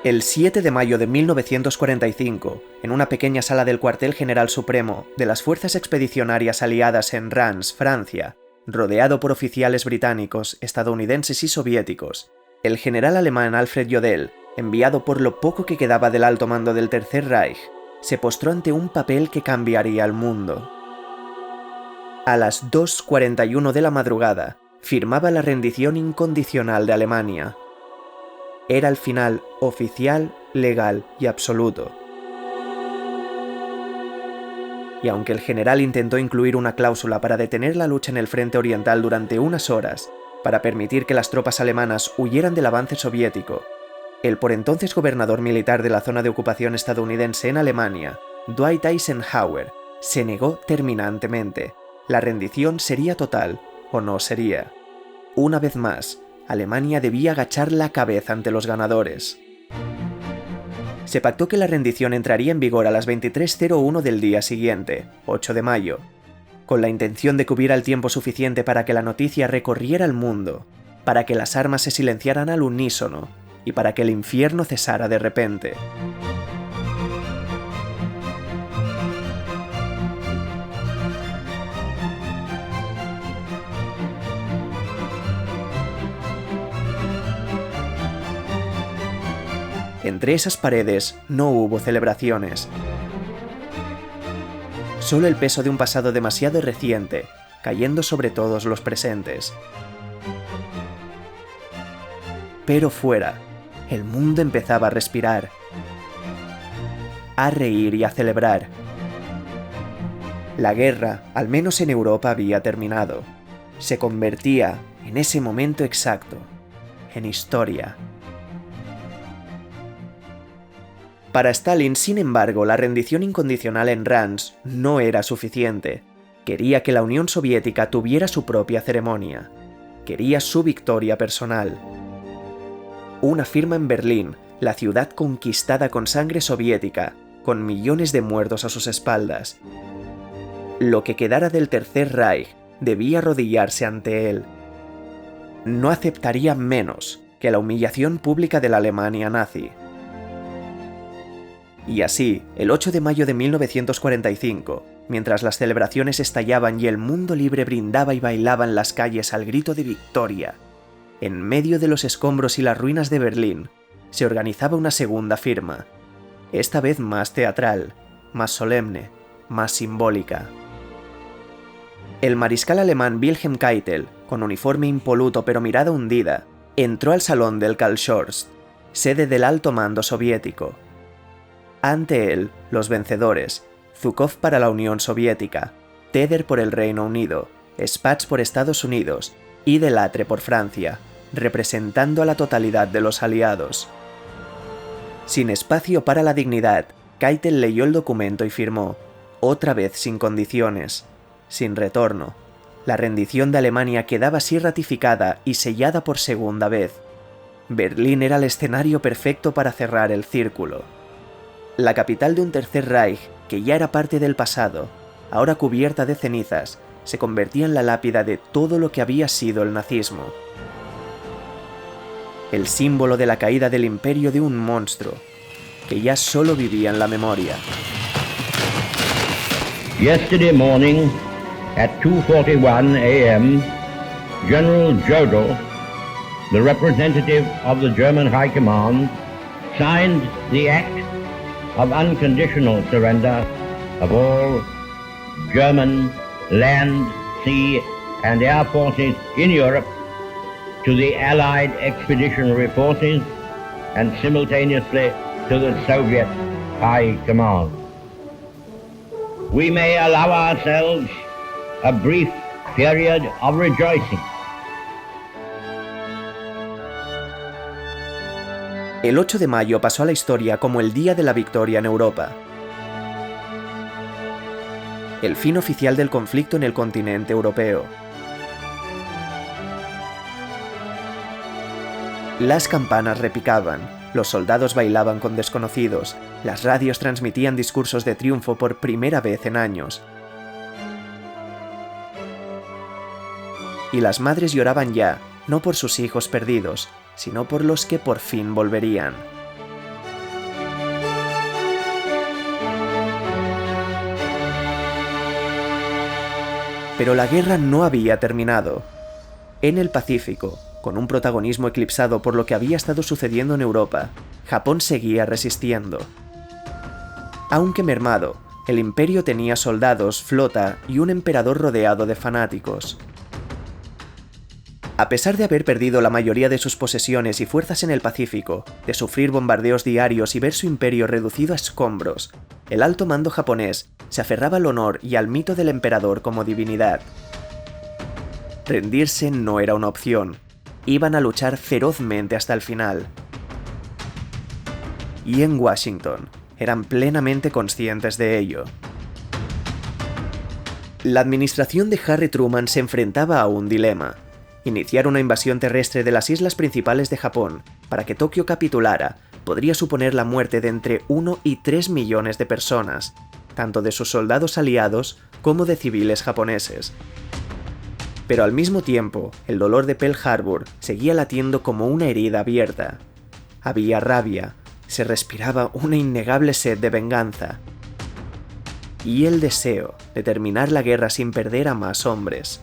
El 7 de mayo de 1945, en una pequeña sala del cuartel general supremo de las Fuerzas Expedicionarias Aliadas en Reims, Francia, rodeado por oficiales británicos, estadounidenses y soviéticos, el general alemán Alfred Jodl enviado por lo poco que quedaba del alto mando del Tercer Reich, se postró ante un papel que cambiaría el mundo. A las 2:41 de la madrugada, firmaba la rendición incondicional de Alemania. Era el final oficial, legal y absoluto. Y aunque el general intentó incluir una cláusula para detener la lucha en el frente oriental durante unas horas, para permitir que las tropas alemanas huyeran del avance soviético, el por entonces gobernador militar de la zona de ocupación estadounidense en Alemania, Dwight Eisenhower, se negó terminantemente. La rendición sería total o no sería. Una vez más, Alemania debía agachar la cabeza ante los ganadores. Se pactó que la rendición entraría en vigor a las 23:01 del día siguiente, 8 de mayo, con la intención de que hubiera el tiempo suficiente para que la noticia recorriera el mundo, para que las armas se silenciaran al unísono y para que el infierno cesara de repente. Entre esas paredes no hubo celebraciones. Solo el peso de un pasado demasiado reciente, cayendo sobre todos los presentes. Pero fuera, el mundo empezaba a respirar, a reír y a celebrar. La guerra, al menos en Europa, había terminado. Se convertía, en ese momento exacto, en historia. Para Stalin, sin embargo, la rendición incondicional en Reims no era suficiente. Quería que la Unión Soviética tuviera su propia ceremonia. Quería su victoria personal. Una firma en Berlín, la ciudad conquistada con sangre soviética, con millones de muertos a sus espaldas. Lo que quedara del Tercer Reich debía arrodillarse ante él. No aceptaría menos que la humillación pública de la Alemania nazi. Y así, el 8 de mayo de 1945, mientras las celebraciones estallaban y el mundo libre brindaba y bailaba en las calles al grito de victoria, en medio de los escombros y las ruinas de Berlín, se organizaba una segunda firma, esta vez más teatral, más solemne, más simbólica. El mariscal alemán Wilhelm Keitel, con uniforme impoluto pero mirada hundida, entró al salón del Karlshorst, sede del alto mando soviético. Ante él, los vencedores, Zhukov para la Unión Soviética, Teder por el Reino Unido, Spaatz por Estados Unidos y Delattre por Francia, representando a la totalidad de los aliados. Sin espacio para la dignidad, Keitel leyó el documento y firmó, otra vez sin condiciones, sin retorno. La rendición de Alemania quedaba así ratificada y sellada por segunda vez. Berlín era el escenario perfecto para cerrar el círculo. La capital de un Tercer Reich, que ya era parte del pasado, ahora cubierta de cenizas, se convertía en la lápida de todo lo que había sido el nazismo. El símbolo de la caída del imperio de un monstruo, que ya solo vivía en la memoria. Yesterday morning, at 2:41 a.m., General Jodl, the representative of the German High Command, signed the act of unconditional surrender of all German land, sea, and air forces in Europe to the Allied Expeditionary Forces and simultaneously to the Soviet High Command. We may allow ourselves a brief period of rejoicing. El 8 de mayo pasó a la historia como el día de la victoria en Europa. El fin oficial del conflicto en el continente europeo. Las campanas repicaban, los soldados bailaban con desconocidos, las radios transmitían discursos de triunfo por primera vez en años. Y las madres lloraban ya, no por sus hijos perdidos, sino por los que por fin volverían. Pero la guerra no había terminado. En el Pacífico, Con un protagonismo eclipsado por lo que había estado sucediendo en Europa, Japón seguía resistiendo. Aunque mermado, el imperio tenía soldados, flota y un emperador rodeado de fanáticos. A pesar de haber perdido la mayoría de sus posesiones y fuerzas en el Pacífico, de sufrir bombardeos diarios y ver su imperio reducido a escombros, el alto mando japonés se aferraba al honor y al mito del emperador como divinidad. Rendirse no era una opción. Iban a luchar ferozmente hasta el final. Y en Washington eran plenamente conscientes de ello. La administración de Harry Truman se enfrentaba a un dilema: iniciar una invasión terrestre de las islas principales de Japón para que Tokio capitulara podría suponer la muerte de entre 1 y 3 millones de personas, tanto de sus soldados aliados como de civiles japoneses. Pero al mismo tiempo, el dolor de Pearl Harbor seguía latiendo como una herida abierta. Había rabia, se respiraba una innegable sed de venganza. Y el deseo de terminar la guerra sin perder a más hombres.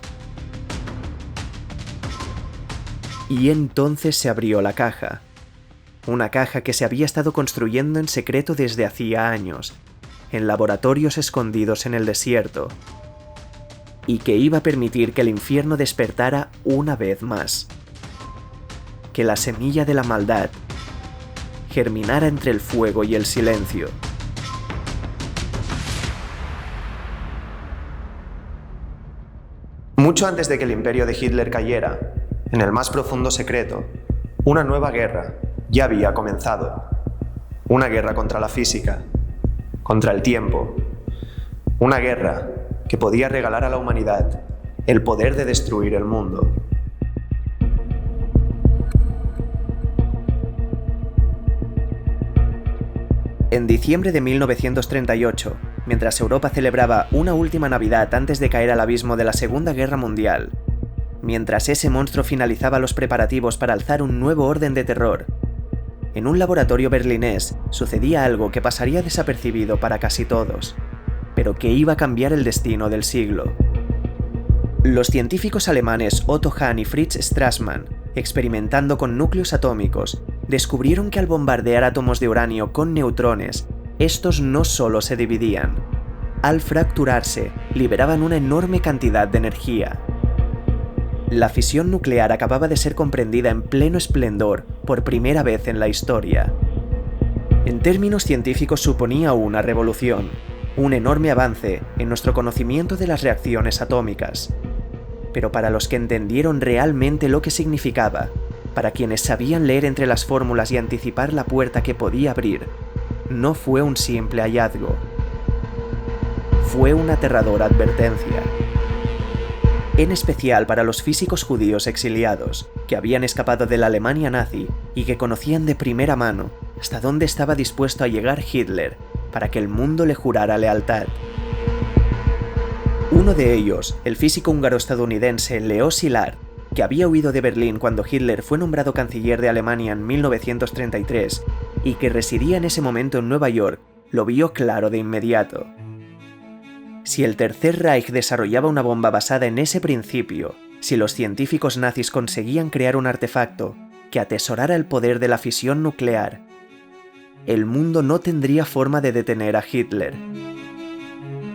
Y entonces se abrió la caja. Una caja que se había estado construyendo en secreto desde hacía años, en laboratorios escondidos en el desierto, y que iba a permitir que el infierno despertara una vez más. Que la semilla de la maldad germinara entre el fuego y el silencio. Mucho antes de que el imperio de Hitler cayera, en el más profundo secreto, una nueva guerra ya había comenzado. Una guerra contra la física, contra el tiempo. Una guerra que podía regalar a la humanidad el poder de destruir el mundo. En diciembre de 1938, mientras Europa celebraba una última Navidad antes de caer al abismo de la Segunda Guerra Mundial, mientras ese monstruo finalizaba los preparativos para alzar un nuevo orden de terror, en un laboratorio berlinés sucedía algo que pasaría desapercibido para casi todos, pero que iba a cambiar el destino del siglo. Los científicos alemanes Otto Hahn y Fritz Strassmann, experimentando con núcleos atómicos, descubrieron que al bombardear átomos de uranio con neutrones, estos no solo se dividían. Al fracturarse, liberaban una enorme cantidad de energía. La fisión nuclear acababa de ser comprendida en pleno esplendor por primera vez en la historia. En términos científicos suponía una revolución, un enorme avance en nuestro conocimiento de las reacciones atómicas. Pero para los que entendieron realmente lo que significaba, para quienes sabían leer entre las fórmulas y anticipar la puerta que podía abrir, no fue un simple hallazgo. Fue una aterradora advertencia. En especial para los físicos judíos exiliados, que habían escapado de la Alemania nazi y que conocían de primera mano hasta dónde estaba dispuesto a llegar Hitler para que el mundo le jurara lealtad. Uno de ellos, el físico húngaro-estadounidense Leo Szilard, que había huido de Berlín cuando Hitler fue nombrado canciller de Alemania en 1933 y que residía en ese momento en Nueva York, lo vio claro de inmediato. Si el Tercer Reich desarrollaba una bomba basada en ese principio, si los científicos nazis conseguían crear un artefacto que atesorara el poder de la fisión nuclear, el mundo no tendría forma de detener a Hitler.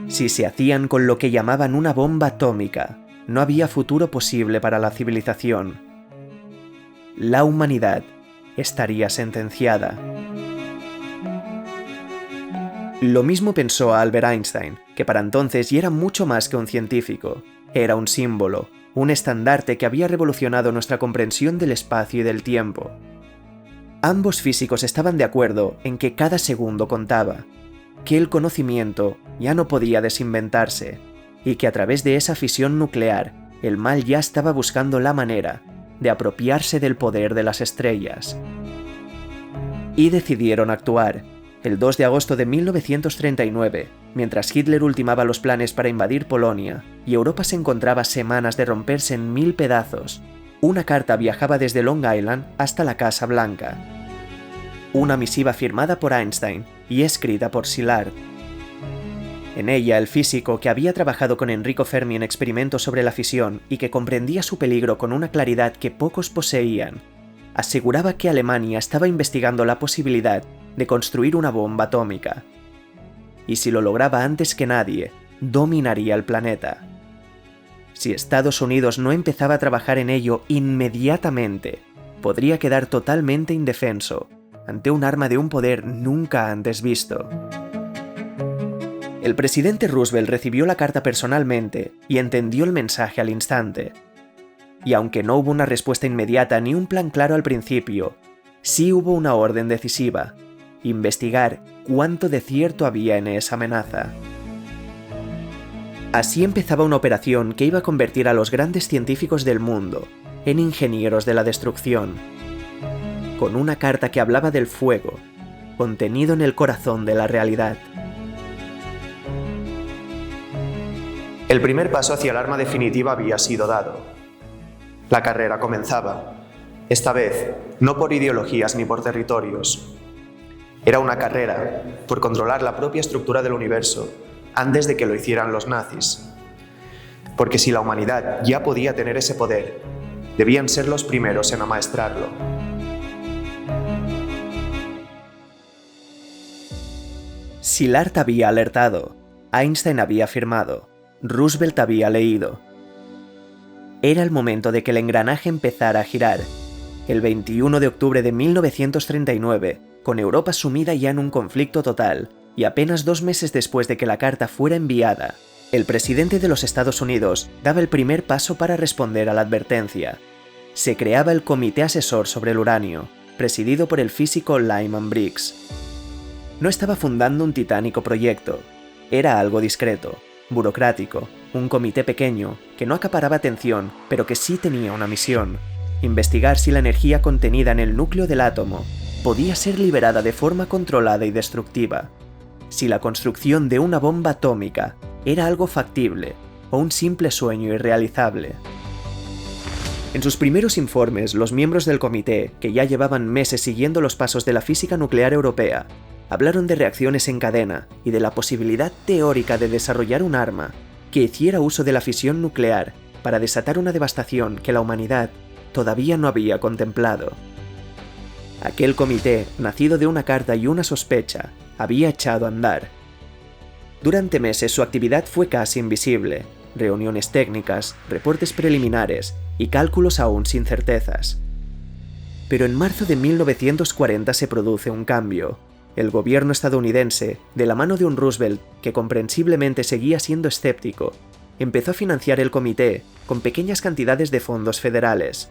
Si se hacían con lo que llamaban una bomba atómica, no había futuro posible para la civilización. La humanidad estaría sentenciada. Lo mismo pensó Albert Einstein, que para entonces ya era mucho más que un científico. Era un símbolo, un estandarte que había revolucionado nuestra comprensión del espacio y del tiempo. Ambos físicos estaban de acuerdo en que cada segundo contaba, que el conocimiento ya no podía desinventarse, y que a través de esa fisión nuclear, el mal ya estaba buscando la manera de apropiarse del poder de las estrellas. Y decidieron actuar. El 2 de agosto de 1939, mientras Hitler ultimaba los planes para invadir Polonia y Europa se encontraba semanas de romperse en 1000 pedazos, una carta viajaba desde Long Island hasta la Casa Blanca. Una misiva firmada por Einstein y escrita por Szilard. En ella, el físico, que había trabajado con Enrico Fermi en experimentos sobre la fisión y que comprendía su peligro con una claridad que pocos poseían, aseguraba que Alemania estaba investigando la posibilidad de construir una bomba atómica. Y si lo lograba antes que nadie, dominaría el planeta. Si Estados Unidos no empezaba a trabajar en ello inmediatamente, podría quedar totalmente indefenso ante un arma de un poder nunca antes visto. El presidente Roosevelt recibió la carta personalmente y entendió el mensaje al instante. Y aunque no hubo una respuesta inmediata ni un plan claro al principio, sí hubo una orden decisiva: investigar cuánto de cierto había en esa amenaza. Así empezaba una operación que iba a convertir a los grandes científicos del mundo en ingenieros de la destrucción, con una carta que hablaba del fuego, contenido en el corazón de la realidad. El primer paso hacia el arma definitiva había sido dado. La carrera comenzaba. Esta vez, no por ideologías ni por territorios. Era una carrera por controlar la propia estructura del universo antes de que lo hicieran los nazis. Porque si la humanidad ya podía tener ese poder, debían ser los primeros en amaestrarlo. Szilard había alertado, Einstein había afirmado, Roosevelt había leído. Era el momento de que el engranaje empezara a girar. El 21 de octubre de 1939, con Europa sumida ya en un conflicto total, y apenas 2 meses después de que la carta fuera enviada, el presidente de los Estados Unidos daba el primer paso para responder a la advertencia. Se creaba el Comité Asesor sobre el Uranio, presidido por el físico Lyman Briggs. No estaba fundando un titánico proyecto. Era algo discreto, burocrático, un comité pequeño, que no acaparaba atención, pero que sí tenía una misión: investigar si la energía contenida en el núcleo del átomo podía ser liberada de forma controlada y destructiva, si la construcción de una bomba atómica era algo factible o un simple sueño irrealizable. En sus primeros informes, los miembros del comité, que ya llevaban meses siguiendo los pasos de la física nuclear europea, hablaron de reacciones en cadena y de la posibilidad teórica de desarrollar un arma que hiciera uso de la fisión nuclear para desatar una devastación que la humanidad todavía no había contemplado. Aquel comité, nacido de una carta y una sospecha, había echado a andar. Durante meses su actividad fue casi invisible: reuniones técnicas, reportes preliminares y cálculos aún sin certezas. Pero en marzo de 1940 se produce un cambio. El gobierno estadounidense, de la mano de un Roosevelt que comprensiblemente seguía siendo escéptico, empezó a financiar el comité con pequeñas cantidades de fondos federales.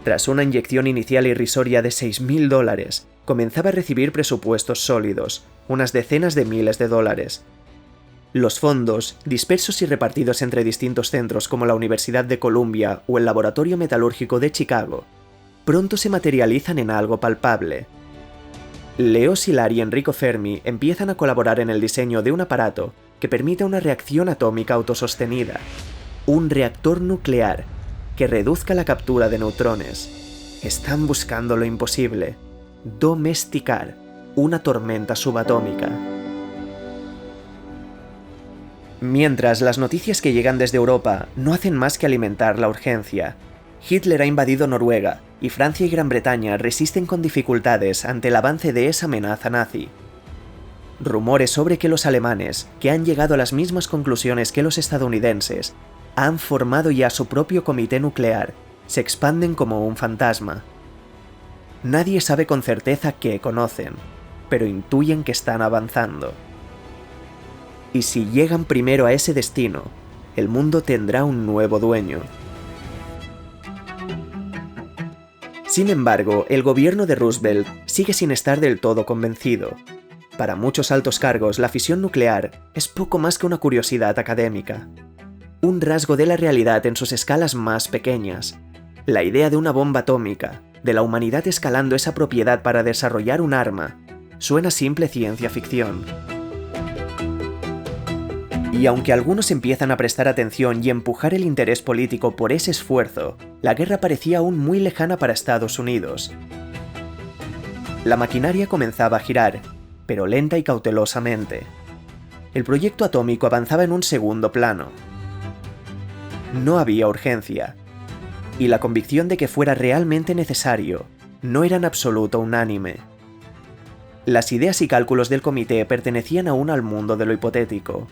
Tras una inyección inicial irrisoria de $6.000, comenzaba a recibir presupuestos sólidos, unas decenas de miles de dólares. Los fondos, dispersos y repartidos entre distintos centros como la Universidad de Columbia o el Laboratorio Metalúrgico de Chicago, pronto se materializan en algo palpable. Leo Szilard y Enrico Fermi empiezan a colaborar en el diseño de un aparato que permita una reacción atómica autosostenida, un reactor nuclear que reduzca la captura de neutrones. Están buscando lo imposible: domesticar una tormenta subatómica. Mientras, las noticias que llegan desde Europa no hacen más que alimentar la urgencia. Hitler ha invadido Noruega y Francia y Gran Bretaña resisten con dificultades ante el avance de esa amenaza nazi. Rumores sobre que los alemanes, que han llegado a las mismas conclusiones que los estadounidenses, han formado ya su propio comité nuclear, se expanden como un fantasma. Nadie sabe con certeza qué conocen, pero intuyen que están avanzando. Y si llegan primero a ese destino, el mundo tendrá un nuevo dueño. Sin embargo, el gobierno de Roosevelt sigue sin estar del todo convencido. Para muchos altos cargos, la fisión nuclear es poco más que una curiosidad académica. Un rasgo de la realidad en sus escalas más pequeñas. La idea de una bomba atómica, de la humanidad escalando esa propiedad para desarrollar un arma, suena a simple ciencia ficción. Y aunque algunos empiezan a prestar atención y empujar el interés político por ese esfuerzo, la guerra parecía aún muy lejana para Estados Unidos. La maquinaria comenzaba a girar, pero lenta y cautelosamente. el proyecto atómico avanzaba en un segundo plano. No había urgencia, y la convicción de que fuera realmente necesario no era en absoluto unánime. Las ideas y cálculos del comité pertenecían aún al mundo de lo hipotético.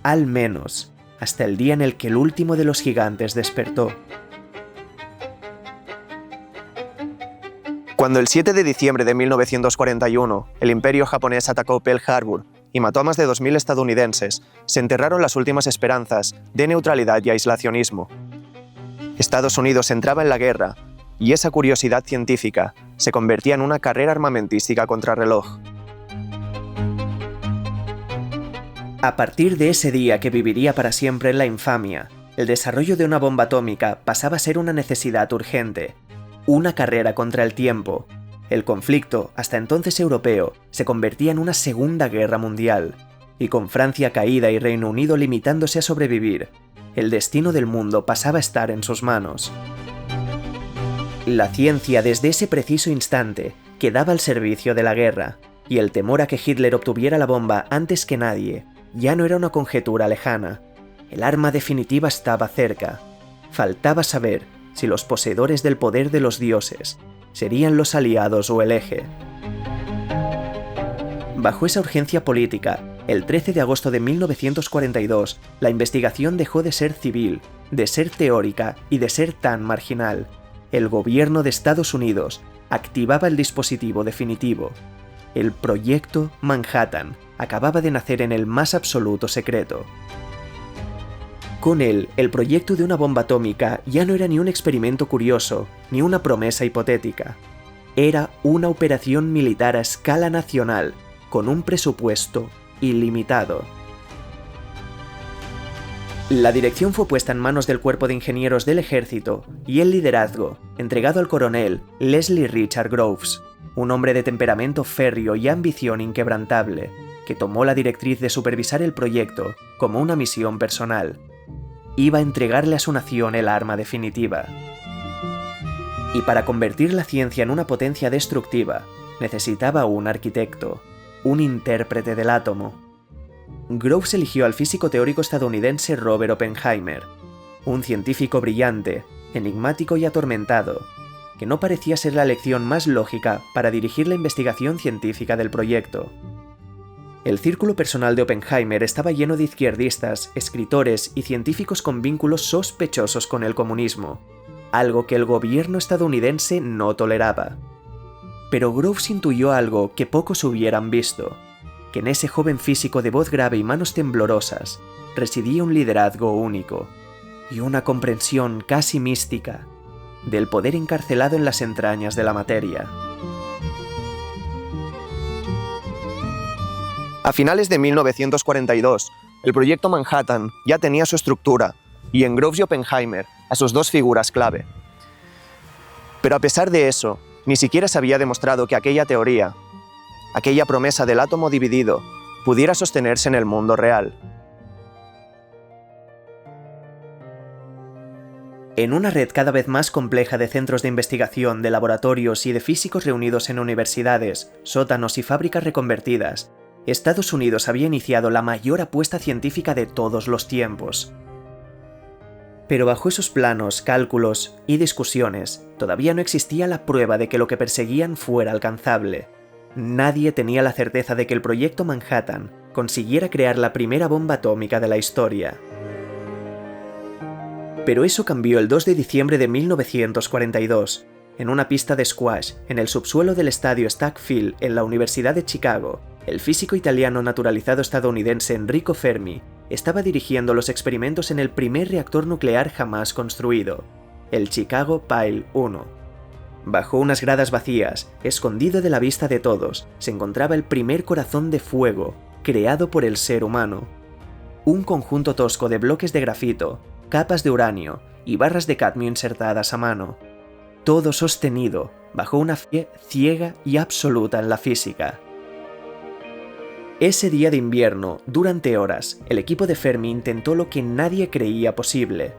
Al menos, hasta el día en el que el último de los gigantes despertó. Cuando el 7 de diciembre de 1941 el Imperio japonés atacó Pearl Harbor y mató a más de 2.000 estadounidenses, se enterraron las últimas esperanzas de neutralidad y aislacionismo. Estados Unidos entraba en la guerra, y esa curiosidad científica se convertía en una carrera armamentística contrarreloj. A partir de ese día que viviría para siempre en la infamia, el desarrollo de una bomba atómica pasaba a ser una necesidad urgente, una carrera contra el tiempo. El conflicto, hasta entonces europeo, se convertía en una segunda guerra mundial, y con Francia caída y Reino Unido limitándose a sobrevivir, el destino del mundo pasaba a estar en sus manos. La ciencia desde ese preciso instante quedaba al servicio de la guerra, y el temor a que Hitler obtuviera la bomba antes que nadie ya no era una conjetura lejana. El arma definitiva estaba cerca. Faltaba saber si los poseedores del poder de los dioses serían los aliados o el eje. Bajo esa urgencia política, el 13 de agosto de 1942, la investigación dejó de ser civil, de ser teórica y de ser tan marginal. El gobierno de Estados Unidos activaba el dispositivo definitivo. El proyecto Manhattan acababa de nacer en el más absoluto secreto. Con él, el proyecto de una bomba atómica ya no era ni un experimento curioso, ni una promesa hipotética. Era una operación militar a escala nacional, con un presupuesto ilimitado. La dirección fue puesta en manos del Cuerpo de Ingenieros del Ejército y el liderazgo entregado al coronel Leslie Richard Groves, un hombre de temperamento férreo y ambición inquebrantable, que tomó la directriz de supervisar el proyecto como una misión personal. Iba a entregarle a su nación el arma definitiva. Y para convertir la ciencia en una potencia destructiva, necesitaba un arquitecto, un intérprete del átomo. Groves eligió al físico teórico estadounidense Robert Oppenheimer, un científico brillante, enigmático y atormentado, que no parecía ser la elección más lógica para dirigir la investigación científica del proyecto. El círculo personal de Oppenheimer estaba lleno de izquierdistas, escritores y científicos con vínculos sospechosos con el comunismo, algo que el gobierno estadounidense no toleraba. Pero Groves intuyó algo que pocos hubieran visto, que en ese joven físico de voz grave y manos temblorosas residía un liderazgo único y una comprensión casi mística del poder encarcelado en las entrañas de la materia. A finales de 1942, el proyecto Manhattan ya tenía su estructura, y en Groves y Oppenheimer a sus dos figuras clave. Pero a pesar de eso, ni siquiera se había demostrado que aquella teoría, aquella promesa del átomo dividido, pudiera sostenerse en el mundo real. En una red cada vez más compleja de centros de investigación, de laboratorios y de físicos reunidos en universidades, sótanos y fábricas reconvertidas, Estados Unidos había iniciado la mayor apuesta científica de todos los tiempos. Pero bajo esos planos, cálculos y discusiones, todavía no existía la prueba de que lo que perseguían fuera alcanzable. Nadie tenía la certeza de que el proyecto Manhattan consiguiera crear la primera bomba atómica de la historia. Pero eso cambió el 2 de diciembre de 1942, en una pista de squash en el subsuelo del estadio Stack Field en la Universidad de Chicago. El físico italiano naturalizado estadounidense Enrico Fermi estaba dirigiendo los experimentos en el primer reactor nuclear jamás construido, el Chicago Pile 1. Bajo unas gradas vacías, escondido de la vista de todos, se encontraba el primer corazón de fuego creado por el ser humano. Un conjunto tosco de bloques de grafito, capas de uranio y barras de cadmio insertadas a mano. Todo sostenido bajo una fe ciega y absoluta en la física. Ese día de invierno, durante horas, el equipo de Fermi intentó lo que nadie creía posible.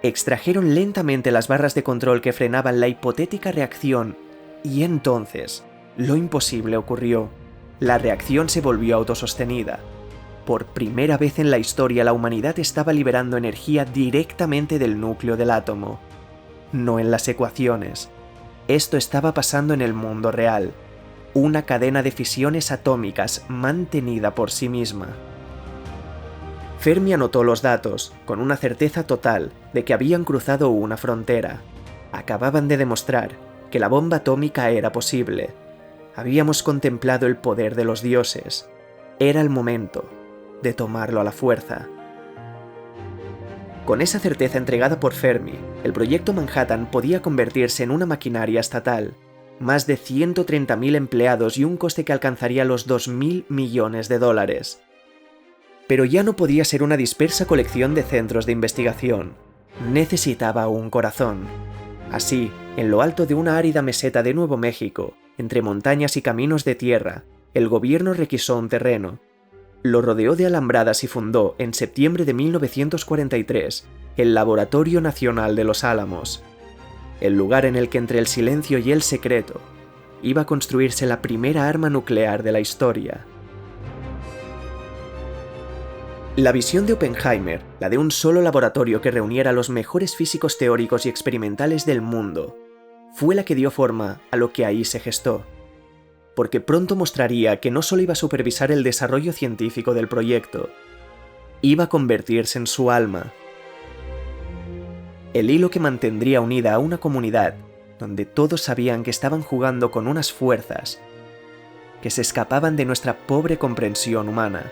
Extrajeron lentamente las barras de control que frenaban la hipotética reacción, y entonces, lo imposible ocurrió. La reacción se volvió autosostenida. Por primera vez en la historia, la humanidad estaba liberando energía directamente del núcleo del átomo, no en las ecuaciones. Esto estaba pasando en el mundo real, una cadena de fisiones atómicas mantenida por sí misma. Fermi anotó los datos, con una certeza total de que habían cruzado una frontera. Acababan de demostrar que la bomba atómica era posible. Habíamos contemplado el poder de los dioses. Era el momento de tomarlo a la fuerza. Con esa certeza entregada por Fermi, el proyecto Manhattan podía convertirse en una maquinaria estatal. Más de 130.000 empleados y un coste que alcanzaría los 2.000 millones de dólares. Pero ya no podía ser una dispersa colección de centros de investigación. Necesitaba un corazón. Así, en lo alto de una árida meseta de Nuevo México, entre montañas y caminos de tierra, el gobierno requisó un terreno. Lo rodeó de alambradas y fundó, en septiembre de 1943, el Laboratorio Nacional de los Álamos, el lugar en el que entre el silencio y el secreto iba a construirse la primera arma nuclear de la historia. La visión de Oppenheimer, la de un solo laboratorio que reuniera a los mejores físicos teóricos y experimentales del mundo, fue la que dio forma a lo que ahí se gestó, porque pronto mostraría que no solo iba a supervisar el desarrollo científico del proyecto, iba a convertirse en su alma. El hilo que mantendría unida a una comunidad donde todos sabían que estaban jugando con unas fuerzas que se escapaban de nuestra pobre comprensión humana.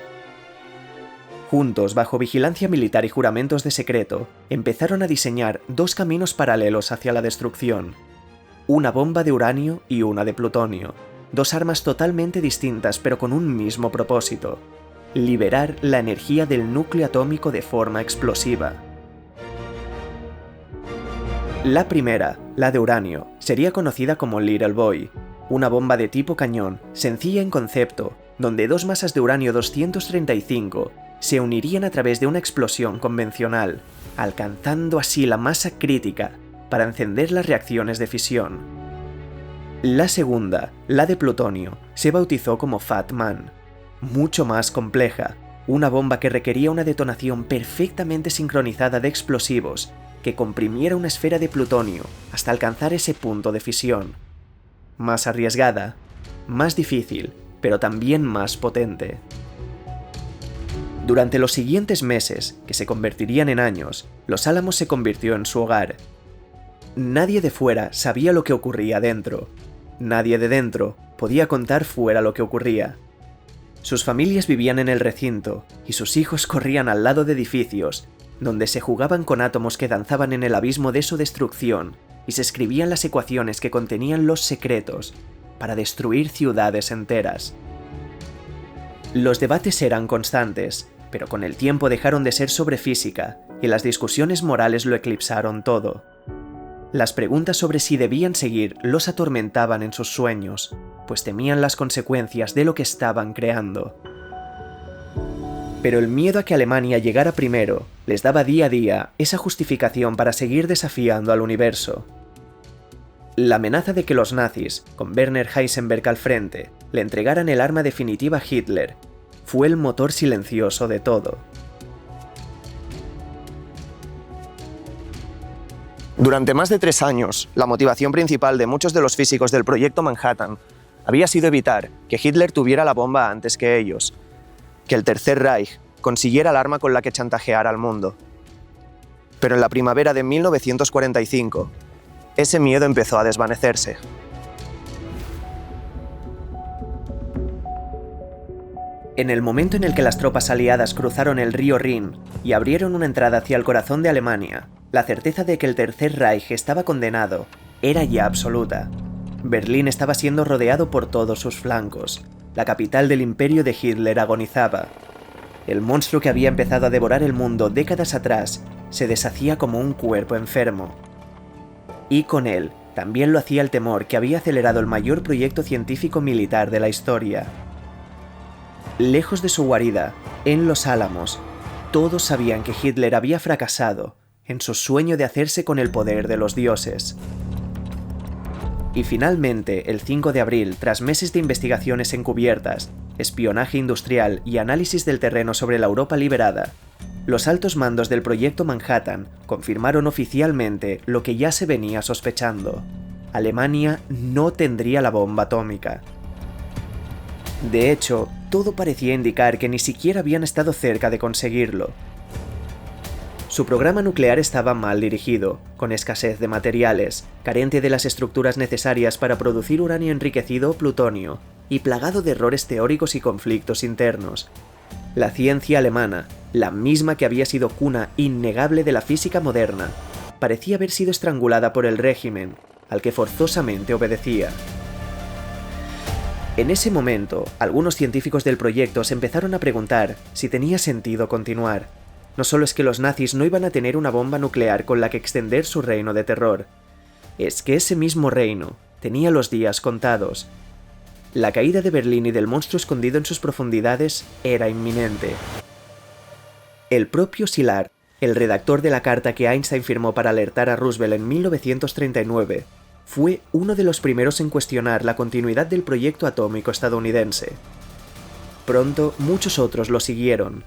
Juntos, bajo vigilancia militar y juramentos de secreto, empezaron a diseñar dos caminos paralelos hacia la destrucción. Una bomba de uranio y una de plutonio. Dos armas totalmente distintas pero con un mismo propósito: liberar la energía del núcleo atómico de forma explosiva. La primera, la de uranio, sería conocida como Little Boy, una bomba de tipo cañón, sencilla en concepto, donde dos masas de uranio 235 se unirían a través de una explosión convencional, alcanzando así la masa crítica para encender las reacciones de fisión. La segunda, la de plutonio, se bautizó como Fat Man, mucho más compleja, una bomba que requería una detonación perfectamente sincronizada de explosivos que comprimiera una esfera de plutonio hasta alcanzar ese punto de fisión. Más arriesgada, más difícil, pero también más potente. Durante los siguientes meses, que se convertirían en años, Los Álamos se convirtió en su hogar. Nadie de fuera sabía lo que ocurría dentro. Nadie de dentro podía contar fuera lo que ocurría. Sus familias vivían en el recinto y sus hijos corrían al lado de edificios donde se jugaban con átomos que danzaban en el abismo de su destrucción y se escribían las ecuaciones que contenían los secretos para destruir ciudades enteras. Los debates eran constantes, pero con el tiempo dejaron de ser sobre física y las discusiones morales lo eclipsaron todo. Las preguntas sobre si debían seguir los atormentaban en sus sueños, pues temían las consecuencias de lo que estaban creando. Pero el miedo a que Alemania llegara primero les daba día a día esa justificación para seguir desafiando al universo. La amenaza de que los nazis, con Werner Heisenberg al frente, le entregaran el arma definitiva a Hitler, fue el motor silencioso de todo. Durante más de 3 años, la motivación principal de muchos de los físicos del proyecto Manhattan había sido evitar que Hitler tuviera la bomba antes que ellos, que el Tercer Reich consiguiera el arma con la que chantajear al mundo. Pero en la primavera de 1945, ese miedo empezó a desvanecerse. En el momento en el que las tropas aliadas cruzaron el río Rin y abrieron una entrada hacia el corazón de Alemania, la certeza de que el Tercer Reich estaba condenado era ya absoluta. Berlín estaba siendo rodeado por todos sus flancos. La capital del imperio de Hitler agonizaba. El monstruo que había empezado a devorar el mundo décadas atrás se deshacía como un cuerpo enfermo. Y con él también lo hacía el temor que había acelerado el mayor proyecto científico militar de la historia. Lejos de su guarida, en Los Álamos, todos sabían que Hitler había fracasado en su sueño de hacerse con el poder de los dioses. Y finalmente, el 5 de abril, tras meses de investigaciones encubiertas, espionaje industrial y análisis del terreno sobre la Europa liberada, los altos mandos del Proyecto Manhattan confirmaron oficialmente lo que ya se venía sospechando. Alemania no tendría la bomba atómica. De hecho, todo parecía indicar que ni siquiera habían estado cerca de conseguirlo. Su programa nuclear estaba mal dirigido, con escasez de materiales, carente de las estructuras necesarias para producir uranio enriquecido o plutonio, y plagado de errores teóricos y conflictos internos. La ciencia alemana, la misma que había sido cuna innegable de la física moderna, parecía haber sido estrangulada por el régimen, al que forzosamente obedecía. En ese momento, algunos científicos del proyecto se empezaron a preguntar si tenía sentido continuar. No solo es que los nazis no iban a tener una bomba nuclear con la que extender su reino de terror, es que ese mismo reino tenía los días contados. La caída de Berlín y del monstruo escondido en sus profundidades era inminente. El propio Szilard, el redactor de la carta que Einstein firmó para alertar a Roosevelt en 1939, fue uno de los primeros en cuestionar la continuidad del proyecto atómico estadounidense. Pronto, muchos otros lo siguieron,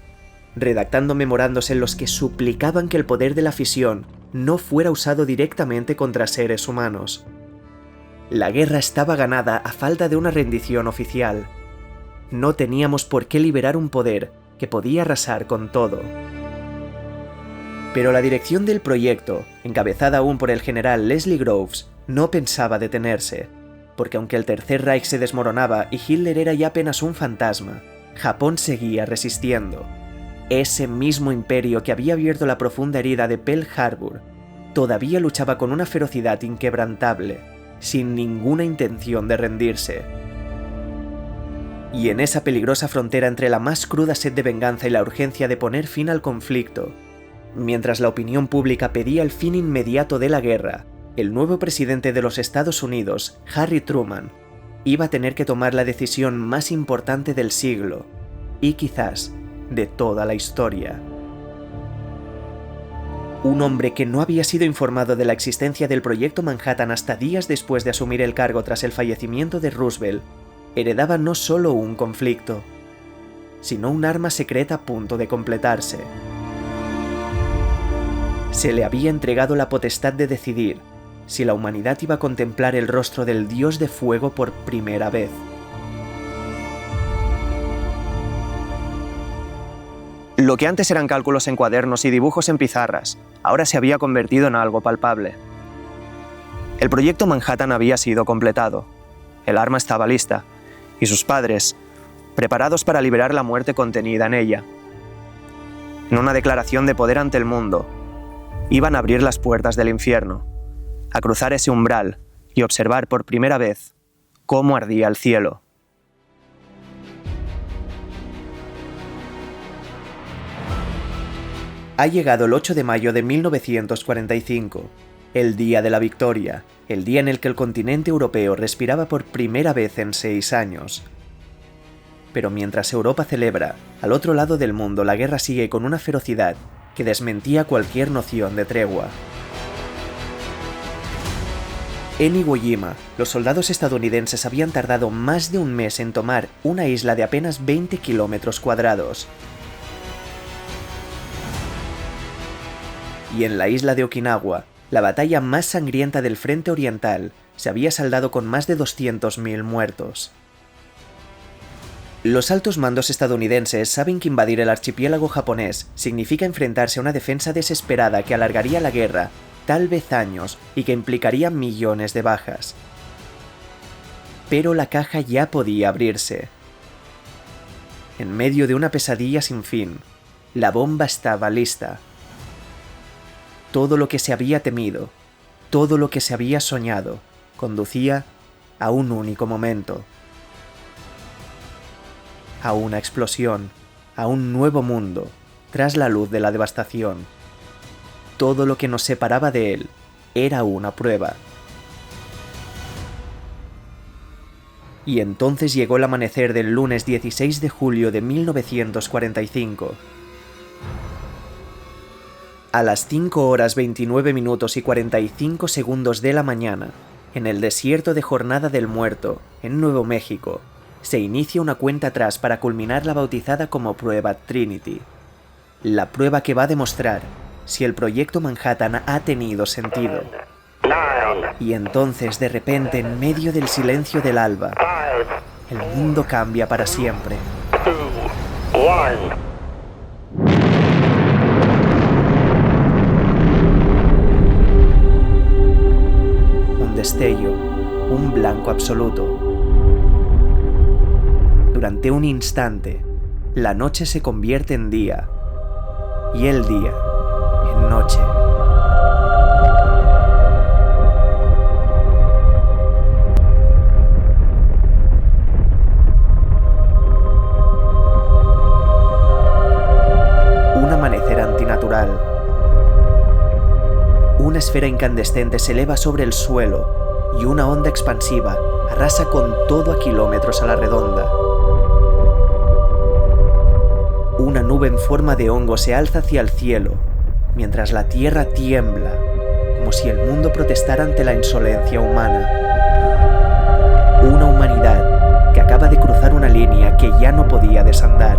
redactando memorandos en los que suplicaban que el poder de la fisión no fuera usado directamente contra seres humanos. La guerra estaba ganada a falta de una rendición oficial. No teníamos por qué liberar un poder que podía arrasar con todo. Pero la dirección del proyecto, encabezada aún por el general Leslie Groves, no pensaba detenerse, porque aunque el Tercer Reich se desmoronaba y Hitler era ya apenas un fantasma, Japón seguía resistiendo. Ese mismo imperio que había abierto la profunda herida de Pearl Harbor todavía luchaba con una ferocidad inquebrantable, sin ninguna intención de rendirse. Y en esa peligrosa frontera entre la más cruda sed de venganza y la urgencia de poner fin al conflicto, mientras la opinión pública pedía el fin inmediato de la guerra, el nuevo presidente de los Estados Unidos, Harry Truman, iba a tener que tomar la decisión más importante del siglo, y quizás de toda la historia. Un hombre que no había sido informado de la existencia del Proyecto Manhattan hasta días después de asumir el cargo tras el fallecimiento de Roosevelt, heredaba no solo un conflicto, sino un arma secreta a punto de completarse. Se le había entregado la potestad de decidir si la humanidad iba a contemplar el rostro del Dios de Fuego por primera vez. Lo que antes eran cálculos en cuadernos y dibujos en pizarras, ahora se había convertido en algo palpable. El proyecto Manhattan había sido completado, el arma estaba lista, y sus padres, preparados para liberar la muerte contenida en ella. En una declaración de poder ante el mundo, iban a abrir las puertas del infierno, a cruzar ese umbral y observar por primera vez cómo ardía el cielo. Ha llegado el 8 de mayo de 1945, el día de la victoria, el día en el que el continente europeo respiraba por primera vez en 6 años. Pero mientras Europa celebra, al otro lado del mundo la guerra sigue con una ferocidad que desmentía cualquier noción de tregua. En Iwo Jima, los soldados estadounidenses habían tardado más de un mes en tomar una isla de apenas 20 kilómetros cuadrados. Y en la isla de Okinawa, la batalla más sangrienta del frente oriental se había saldado con más de 200.000 muertos. Los altos mandos estadounidenses saben que invadir el archipiélago japonés significa enfrentarse a una defensa desesperada que alargaría la guerra, tal vez años, y que implicaría millones de bajas. Pero la caja ya podía abrirse. En medio de una pesadilla sin fin, la bomba estaba lista. Todo lo que se había temido, todo lo que se había soñado, conducía a un único momento. A una explosión, a un nuevo mundo, tras la luz de la devastación. Todo lo que nos separaba de él era una prueba. Y entonces llegó el amanecer del lunes 16 de julio de 1945. A las 5 horas 29 minutos y 45 segundos de la mañana, En el desierto de Jornada del Muerto, en Nuevo México, se inicia una cuenta atrás para culminar la bautizada como Prueba Trinity. La prueba que va a demostrar si el proyecto Manhattan ha tenido sentido. Y entonces, de repente, en medio del silencio del alba, el mundo cambia para siempre. Un destello, un blanco absoluto. Durante un instante, la noche se convierte en día y el día en noche. Un amanecer antinatural. Una esfera incandescente se eleva sobre el suelo y una onda expansiva arrasa con todo a kilómetros a la redonda. Una nube en forma de hongo se alza hacia el cielo, mientras la tierra tiembla, como si el mundo protestara ante la insolencia humana. Una humanidad que acaba de cruzar una línea que ya no podía desandar.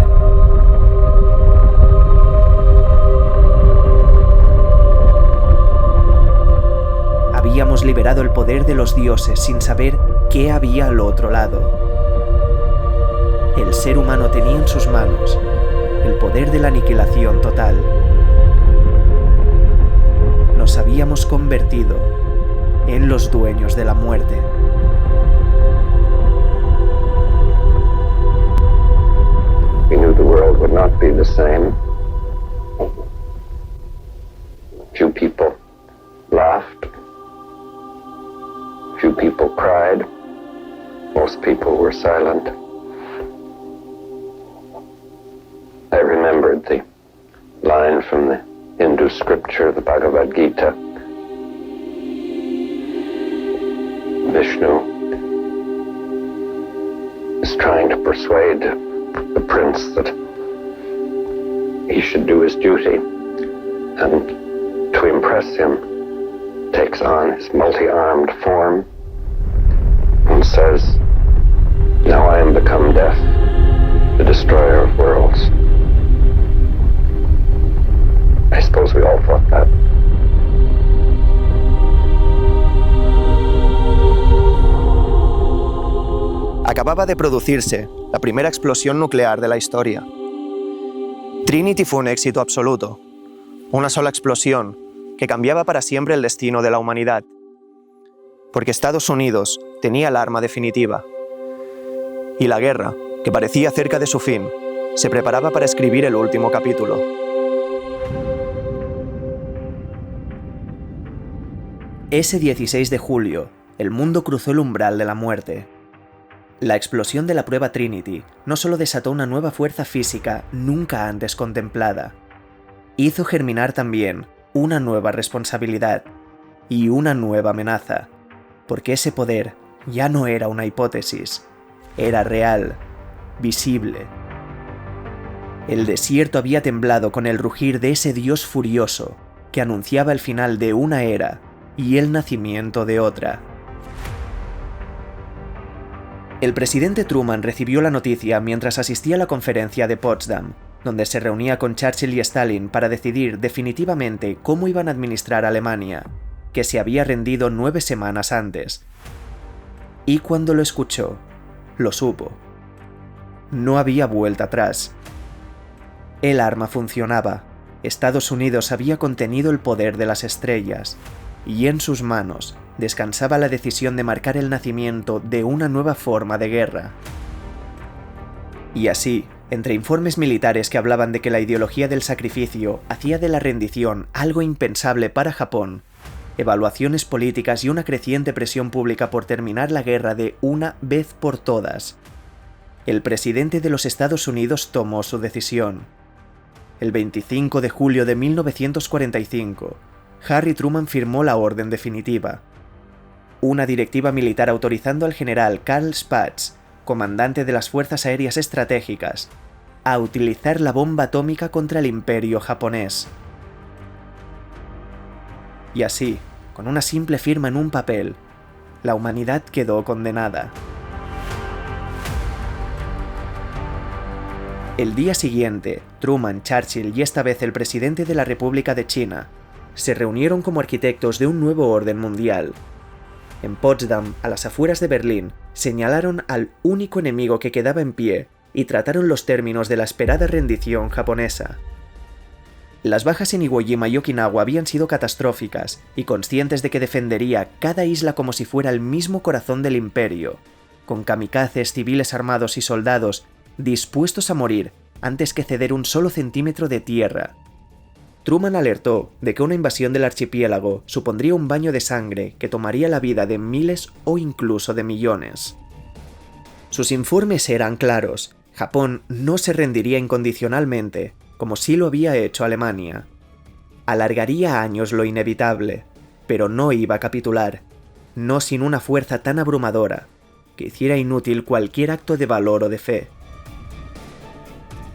Habíamos liberado el poder de los dioses sin saber qué había al otro lado. El ser humano tenía en sus manos el poder de la aniquilación total. Nos habíamos convertido en los dueños de la muerte. We knew the world would not be the same. Few people laughed. Few people cried. Most people were silent. I remembered the line from the Hindu scripture, the Bhagavad Gita. Vishnu is trying to persuade the prince that he should do his duty, and to impress him takes on his multi-armed form and says, "Now I am become death, the destroyer of worlds." I suppose we all thought that. Acababa de producirse la primera explosión nuclear de la historia. Trinity fue un éxito absoluto, una sola explosión que cambiaba para siempre el destino de la humanidad, porque Estados Unidos tenía el arma definitiva, y la guerra, que parecía cerca de su fin, se preparaba para escribir el último capítulo. Ese 16 de julio, el mundo cruzó el umbral de la muerte. La explosión de la prueba Trinity no solo desató una nueva fuerza física nunca antes contemplada, hizo germinar también una nueva responsabilidad y una nueva amenaza, porque ese poder ya no era una hipótesis, era real, visible. El desierto había temblado con el rugir de ese dios furioso que anunciaba el final de una era y el nacimiento de otra. El presidente Truman recibió la noticia mientras asistía a la conferencia de Potsdam, donde se reunía con Churchill y Stalin para decidir definitivamente cómo iban a administrar Alemania, que se había rendido 9 semanas antes. Y cuando lo escuchó, lo supo. No había vuelta atrás. El arma funcionaba. Estados Unidos había contenido el poder de las estrellas, y en sus manos descansaba la decisión de marcar el nacimiento de una nueva forma de guerra. Y así, entre informes militares que hablaban de que la ideología del sacrificio hacía de la rendición algo impensable para Japón, evaluaciones políticas y una creciente presión pública por terminar la guerra de una vez por todas, el presidente de los Estados Unidos tomó su decisión. El 25 de julio de 1945, Harry Truman firmó la orden definitiva. Una directiva militar autorizando al general Carl Spaatz, comandante de las Fuerzas Aéreas Estratégicas, a utilizar la bomba atómica contra el imperio japonés. Y así, con una simple firma en un papel, la humanidad quedó condenada. El día siguiente, Truman, Churchill y esta vez el presidente de la República de China se reunieron como arquitectos de un nuevo orden mundial. En Potsdam, a las afueras de Berlín, señalaron al único enemigo que quedaba en pie y trataron los términos de la esperada rendición japonesa. Las bajas en Iwo Jima y Okinawa habían sido catastróficas, y conscientes de que defendería cada isla como si fuera el mismo corazón del imperio, con kamikazes, civiles armados y soldados dispuestos a morir antes que ceder un solo centímetro de tierra, Truman alertó de que una invasión del archipiélago supondría un baño de sangre que tomaría la vida de miles o incluso de millones. Sus informes eran claros: Japón no se rendiría incondicionalmente, como sí lo había hecho Alemania. Alargaría años lo inevitable, pero no iba a capitular, no sin una fuerza tan abrumadora que hiciera inútil cualquier acto de valor o de fe.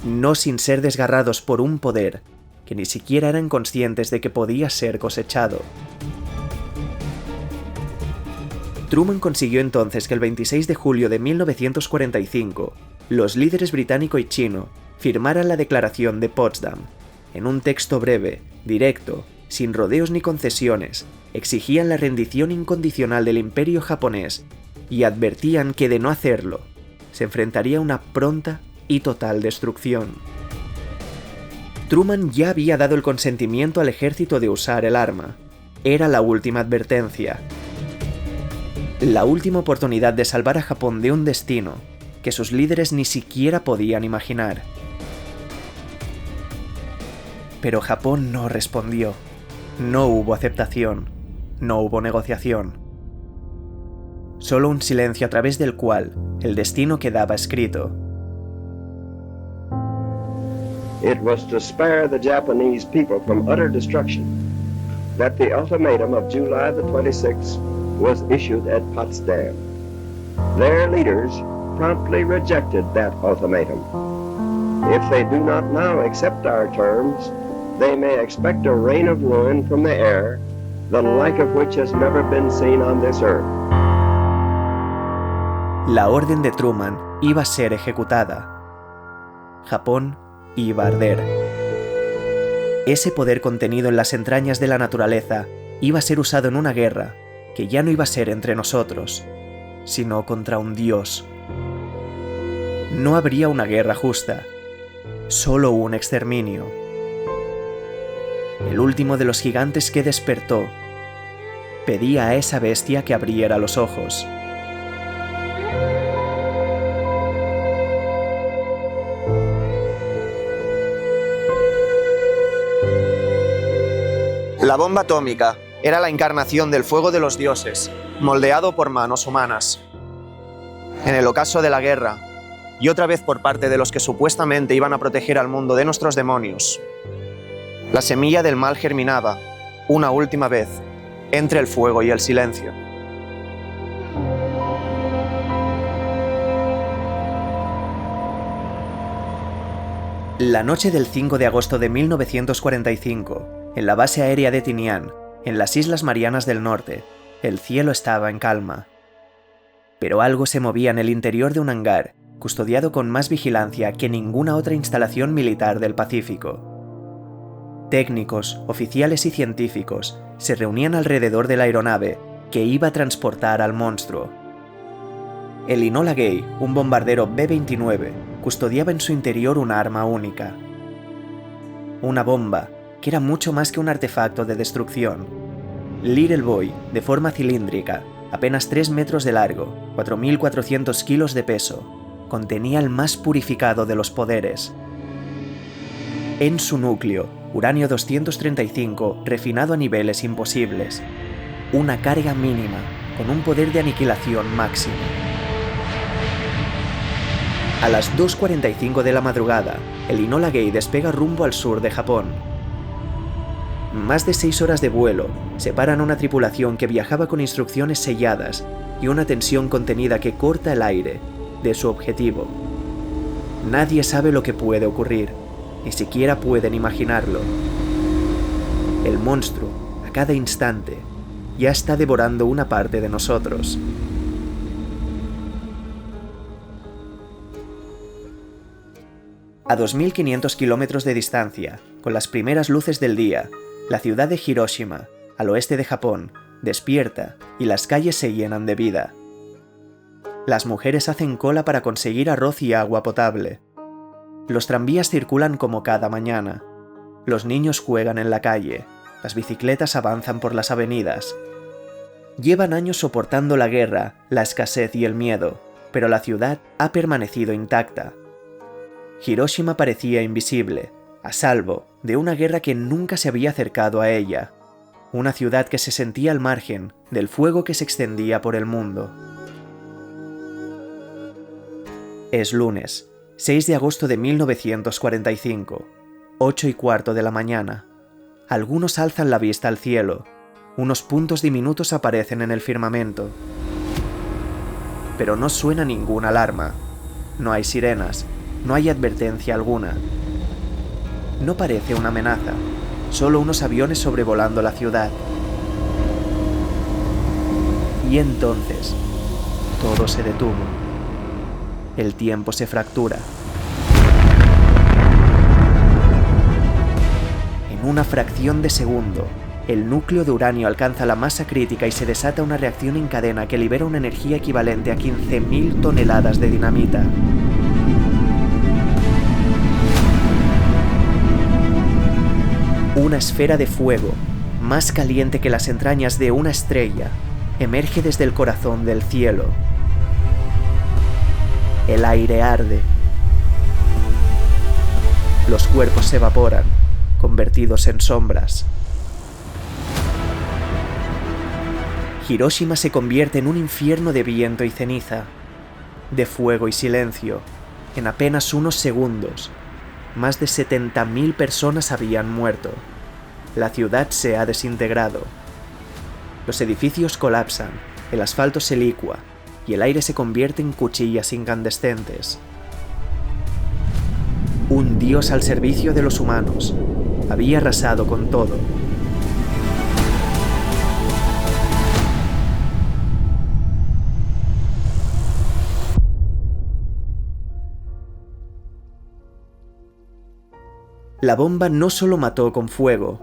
No sin ser desgarrados por un poder que ni siquiera eran conscientes de que podía ser cosechado. Truman consiguió entonces que el 26 de julio de 1945, los líderes británico y chino firmaran la Declaración de Potsdam. En un texto breve, directo, sin rodeos ni concesiones, exigían la rendición incondicional del imperio japonés y advertían que de no hacerlo, se enfrentaría a una pronta y total destrucción. Truman ya había dado el consentimiento al ejército de usar el arma. Era la última advertencia. La última oportunidad de salvar a Japón de un destino que sus líderes ni siquiera podían imaginar. Pero Japón no respondió. No hubo aceptación. No hubo negociación. Solo un silencio a través del cual el destino quedaba escrito. It was to spare the Japanese people from utter destruction that the ultimatum of July the 26th was issued at Potsdam. Their leaders promptly rejected that ultimatum. If they do not now accept our terms, they may expect a rain of ruin from the air, the like of which has never been seen on this earth. La orden de Truman iba a ser ejecutada. Japón iba a arder. Ese poder contenido en las entrañas de la naturaleza iba a ser usado en una guerra que ya no iba a ser entre nosotros, sino contra un dios. No habría una guerra justa, solo un exterminio. El último de los gigantes que despertó pedía a esa bestia que abriera los ojos. La bomba atómica era la encarnación del fuego de los dioses, moldeado por manos humanas. En el ocaso de la guerra, y otra vez por parte de los que supuestamente iban a proteger al mundo de nuestros demonios, la semilla del mal germinaba, una última vez, entre el fuego y el silencio. La noche del 5 de agosto de 1945, en la base aérea de Tinian, en las Islas Marianas del Norte, el cielo estaba en calma. Pero algo se movía en el interior de un hangar, custodiado con más vigilancia que ninguna otra instalación militar del Pacífico. Técnicos, oficiales y científicos se reunían alrededor de la aeronave que iba a transportar al monstruo. El Enola Gay, un bombardero B-29, custodiaba en su interior una arma única. Una bomba que era mucho más que un artefacto de destrucción. Little Boy, de forma cilíndrica, apenas 3 metros de largo, 4.400 kilos de peso, contenía el más purificado de los poderes. En su núcleo, uranio 235 refinado a niveles imposibles. Una carga mínima, con un poder de aniquilación máximo. A las 2:45 de la madrugada, el Enola Gay despega rumbo al sur de Japón. Más de 6 horas de vuelo separan a una tripulación que viajaba con instrucciones selladas y una tensión contenida que corta el aire de su objetivo. Nadie sabe lo que puede ocurrir, ni siquiera pueden imaginarlo. El monstruo, a cada instante, ya está devorando una parte de nosotros. A 2.500 kilómetros de distancia, con las primeras luces del día, la ciudad de Hiroshima, al oeste de Japón, despierta y las calles se llenan de vida. Las mujeres hacen cola para conseguir arroz y agua potable. Los tranvías circulan como cada mañana. Los niños juegan en la calle. Las bicicletas avanzan por las avenidas. Llevan años soportando la guerra, la escasez y el miedo, pero la ciudad ha permanecido intacta. Hiroshima parecía invisible, a salvo de una guerra que nunca se había acercado a ella. Una ciudad que se sentía al margen del fuego que se extendía por el mundo. Es lunes, 6 de agosto de 1945, 8:15 de la mañana. Algunos alzan la vista al cielo. Unos puntos diminutos aparecen en el firmamento. Pero no suena ninguna alarma. No hay sirenas. No hay advertencia alguna. No parece una amenaza. Solo unos aviones sobrevolando la ciudad. Y entonces, todo se detuvo. El tiempo se fractura. En una fracción de segundo, el núcleo de uranio alcanza la masa crítica y se desata una reacción en cadena que libera una energía equivalente a 15.000 toneladas de dinamita. Una esfera de fuego, más caliente que las entrañas de una estrella, emerge desde el corazón del cielo. El aire arde. Los cuerpos se evaporan, convertidos en sombras. Hiroshima se convierte en un infierno de viento y ceniza, de fuego y silencio, en apenas unos segundos. Más de 70.000 personas habían muerto. La ciudad se ha desintegrado. Los edificios colapsan, el asfalto se licúa y el aire se convierte en cuchillas incandescentes. Un dios al servicio de los humanos había arrasado con todo. La bomba no solo mató con fuego,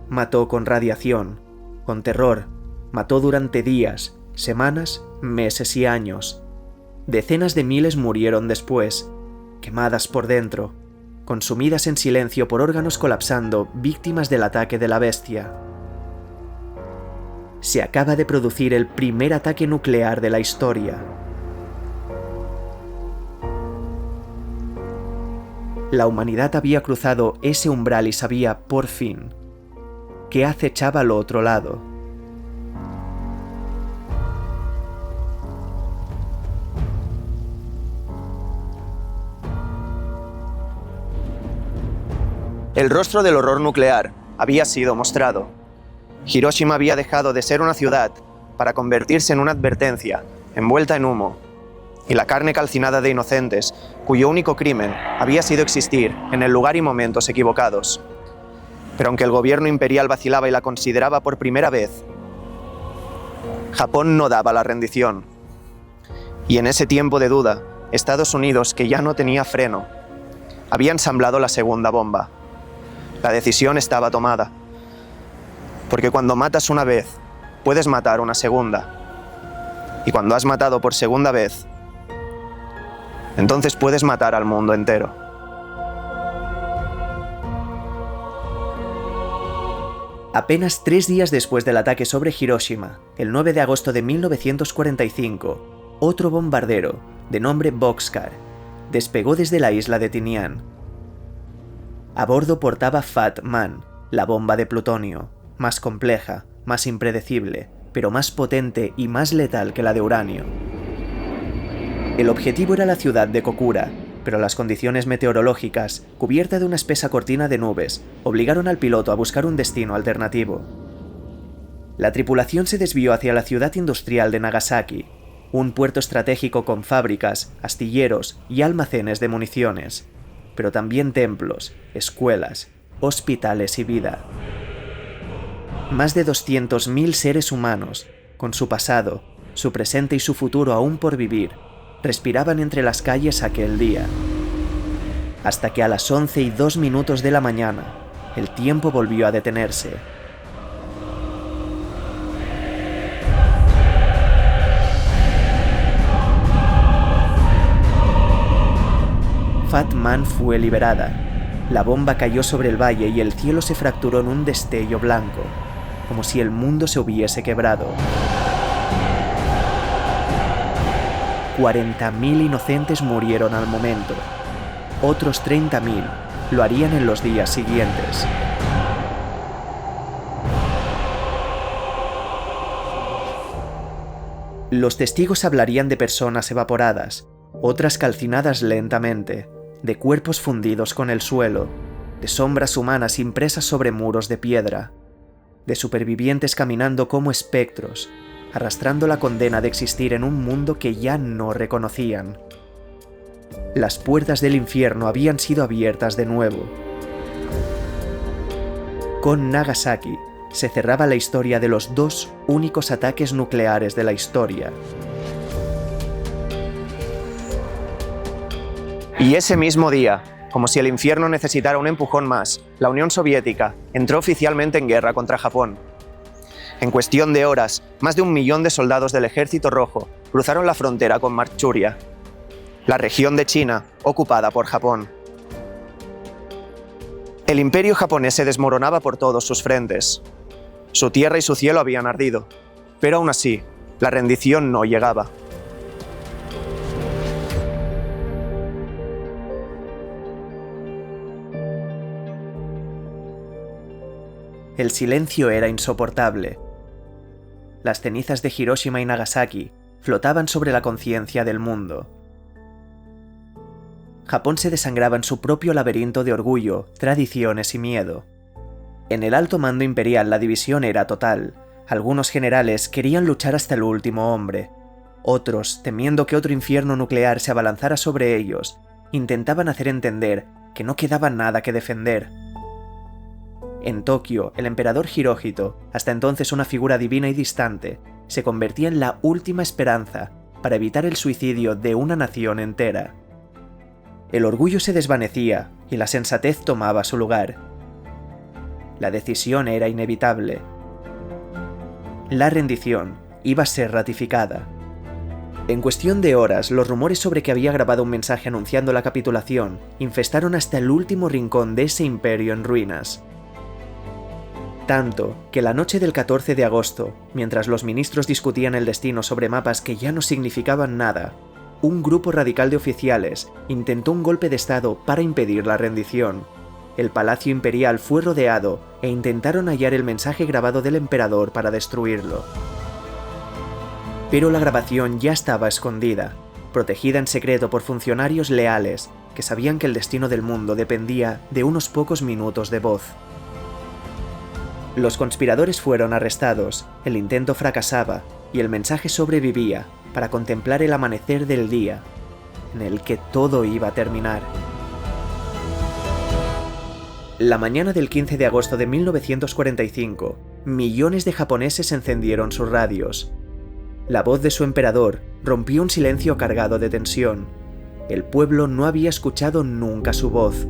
mató con radiación, con terror, mató durante días, semanas, meses y años. Decenas de miles murieron después, quemadas por dentro, consumidas en silencio por órganos colapsando, víctimas del ataque de la bestia. Se acaba de producir el primer ataque nuclear de la historia. La humanidad había cruzado ese umbral y sabía, por fin, qué acechaba al otro lado. El rostro del horror nuclear había sido mostrado. Hiroshima había dejado de ser una ciudad para convertirse en una advertencia, envuelta en humo, y la carne calcinada de inocentes, cuyo único crimen había sido existir en el lugar y momentos equivocados. Pero aunque el gobierno imperial vacilaba y la consideraba por primera vez, Japón no daba la rendición. Y en ese tiempo de duda, Estados Unidos, que ya no tenía freno, había ensamblado la segunda bomba. La decisión estaba tomada. Porque cuando matas una vez, puedes matar una segunda. Y cuando has matado por segunda vez, entonces puedes matar al mundo entero. Apenas 3 días después del ataque sobre Hiroshima, el 9 de agosto de 1945, otro bombardero, de nombre Boxcar, despegó desde la isla de Tinian. A bordo portaba Fat Man, la bomba de plutonio, más compleja, más impredecible, pero más potente y más letal que la de uranio. El objetivo era la ciudad de Kokura, pero las condiciones meteorológicas, cubierta de una espesa cortina de nubes, obligaron al piloto a buscar un destino alternativo. La tripulación se desvió hacia la ciudad industrial de Nagasaki, un puerto estratégico con fábricas, astilleros y almacenes de municiones, pero también templos, escuelas, hospitales y vida. Más de 200.000 seres humanos, con su pasado, su presente y su futuro aún por vivir, respiraban entre las calles aquel día. Hasta que a las 11:02 de la mañana, el tiempo volvió a detenerse. Fat Man fue liberada. La bomba cayó sobre el valle y el cielo se fracturó en un destello blanco, como si el mundo se hubiese quebrado. 40.000 inocentes murieron al momento. Otros 30.000 lo harían en los días siguientes. Los testigos hablarían de personas evaporadas, otras calcinadas lentamente, de cuerpos fundidos con el suelo, de sombras humanas impresas sobre muros de piedra, de supervivientes caminando como espectros, arrastrando la condena de existir en un mundo que ya no reconocían. Las puertas del infierno habían sido abiertas de nuevo. Con Nagasaki se cerraba la historia de los 2 únicos ataques nucleares de la historia. Y ese mismo día, como si el infierno necesitara un empujón más, la Unión Soviética entró oficialmente en guerra contra Japón. En cuestión de horas, más de 1 millón de soldados del Ejército Rojo cruzaron la frontera con Manchuria, la región de China ocupada por Japón. El imperio japonés se desmoronaba por todos sus frentes. Su tierra y su cielo habían ardido, pero aún así, la rendición no llegaba. El silencio era insoportable. Las cenizas de Hiroshima y Nagasaki flotaban sobre la conciencia del mundo. Japón se desangraba en su propio laberinto de orgullo, tradiciones y miedo. En el alto mando imperial la división era total. Algunos generales querían luchar hasta el último hombre. Otros, temiendo que otro infierno nuclear se abalanzara sobre ellos, intentaban hacer entender que no quedaba nada que defender. En Tokio, el emperador Hirohito, hasta entonces una figura divina y distante, se convertía en la última esperanza para evitar el suicidio de una nación entera. El orgullo se desvanecía y la sensatez tomaba su lugar. La decisión era inevitable. La rendición iba a ser ratificada. En cuestión de horas, los rumores sobre que había grabado un mensaje anunciando la capitulación infestaron hasta el último rincón de ese imperio en ruinas. Tanto que la noche del 14 de agosto, mientras los ministros discutían el destino sobre mapas que ya no significaban nada, un grupo radical de oficiales intentó un golpe de estado para impedir la rendición. El palacio imperial fue rodeado e intentaron hallar el mensaje grabado del emperador para destruirlo. Pero la grabación ya estaba escondida, protegida en secreto por funcionarios leales que sabían que el destino del mundo dependía de unos pocos minutos de voz. Los conspiradores fueron arrestados, el intento fracasaba y el mensaje sobrevivía para contemplar el amanecer del día, en el que todo iba a terminar. La mañana del 15 de agosto de 1945, millones de japoneses encendieron sus radios. La voz de su emperador rompió un silencio cargado de tensión. El pueblo no había escuchado nunca su voz.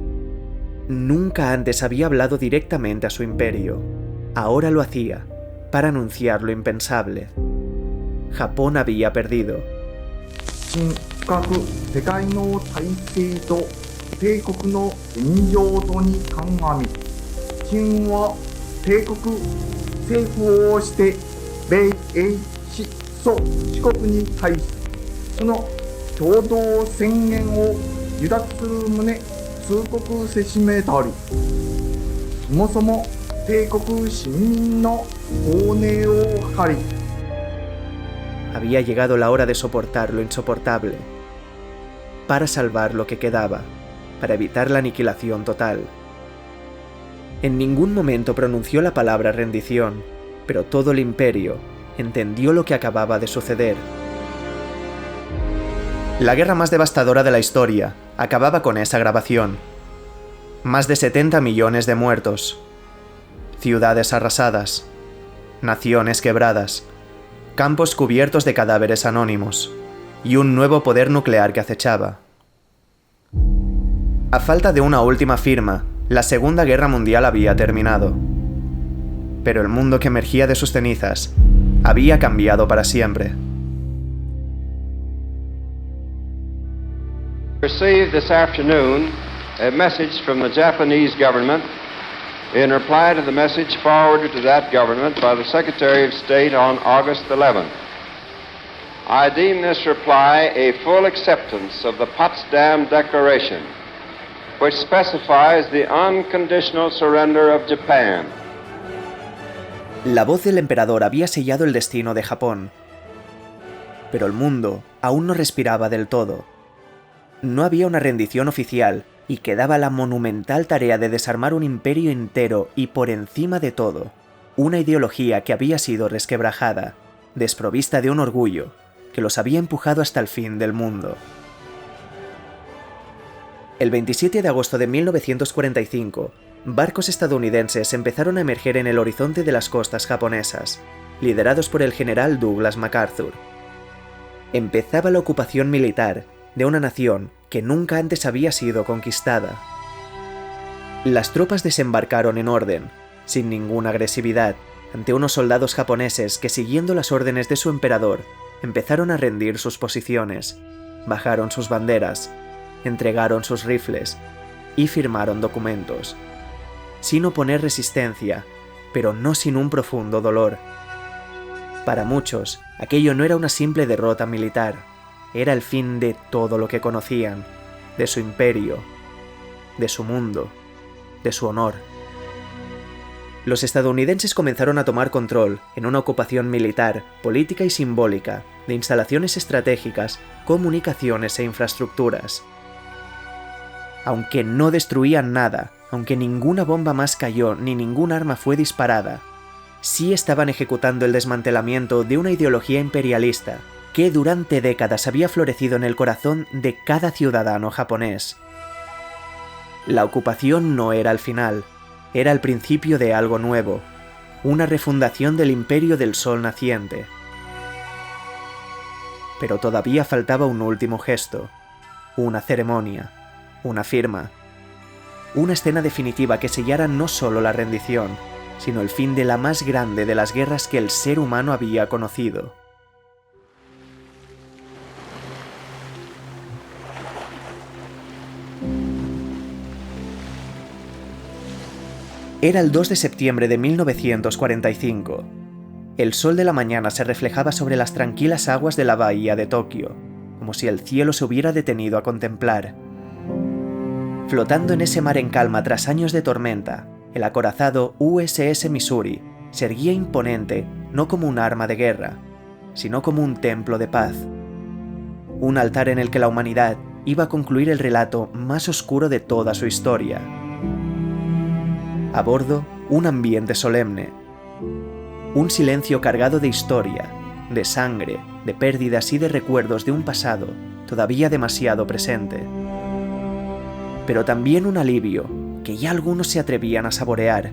Nunca antes había hablado directamente a su imperio. Ahora lo hacía, para anunciar lo impensable. Japón había perdido. Había llegado la hora de soportar lo insoportable, para salvar lo que quedaba, para evitar la aniquilación total. En ningún momento pronunció la palabra rendición, pero todo el imperio entendió lo que acababa de suceder. La guerra más devastadora de la historia acababa con esa grabación. Más de 70 millones de muertos. Ciudades arrasadas, naciones quebradas, campos cubiertos de cadáveres anónimos y un nuevo poder nuclear que acechaba. A falta de una última firma, la Segunda Guerra Mundial había terminado. Pero el mundo que emergía de sus cenizas había cambiado para siempre. Received this afternoon a message from the Japanese government in reply to the message forwarded to that government by the Secretary of State on August 11th. I deem this reply a full acceptance of the Potsdam Declaration, which specifies the unconditional surrender of Japan. La voz del emperador había sellado el destino de Japón. Pero el mundo aún no respiraba del todo. No había una rendición oficial y quedaba la monumental tarea de desarmar un imperio entero y, por encima de todo, una ideología que había sido resquebrajada, desprovista de un orgullo que los había empujado hasta el fin del mundo. El 27 de agosto de 1945, barcos estadounidenses empezaron a emerger en el horizonte de las costas japonesas, liderados por el general Douglas MacArthur. Empezaba la ocupación militar de una nación que nunca antes había sido conquistada. Las tropas desembarcaron en orden, sin ninguna agresividad, ante unos soldados japoneses que, siguiendo las órdenes de su emperador, empezaron a rendir sus posiciones, bajaron sus banderas, entregaron sus rifles y firmaron documentos, sin oponer resistencia, pero no sin un profundo dolor. Para muchos, aquello no era una simple derrota militar, era el fin de todo lo que conocían, de su imperio, de su mundo, de su honor. Los estadounidenses comenzaron a tomar control, en una ocupación militar, política y simbólica, de instalaciones estratégicas, comunicaciones e infraestructuras. Aunque no destruían nada, aunque ninguna bomba más cayó ni ningún arma fue disparada, sí estaban ejecutando el desmantelamiento de una ideología imperialista que durante décadas había florecido en el corazón de cada ciudadano japonés. La ocupación no era el final, era el principio de algo nuevo, una refundación del imperio del sol naciente. Pero todavía faltaba un último gesto, una ceremonia, una firma, una escena definitiva que sellara no solo la rendición, sino el fin de la más grande de las guerras que el ser humano había conocido. Era el 2 de septiembre de 1945. El sol de la mañana se reflejaba sobre las tranquilas aguas de la bahía de Tokio, como si el cielo se hubiera detenido a contemplar. Flotando en ese mar en calma tras años de tormenta, el acorazado USS Missouri se erguía imponente no como un arma de guerra, sino como un templo de paz. Un altar en el que la humanidad iba a concluir el relato más oscuro de toda su historia. A bordo, un ambiente solemne. Un silencio cargado de historia, de sangre, de pérdidas y de recuerdos de un pasado todavía demasiado presente. Pero también un alivio que ya algunos se atrevían a saborear.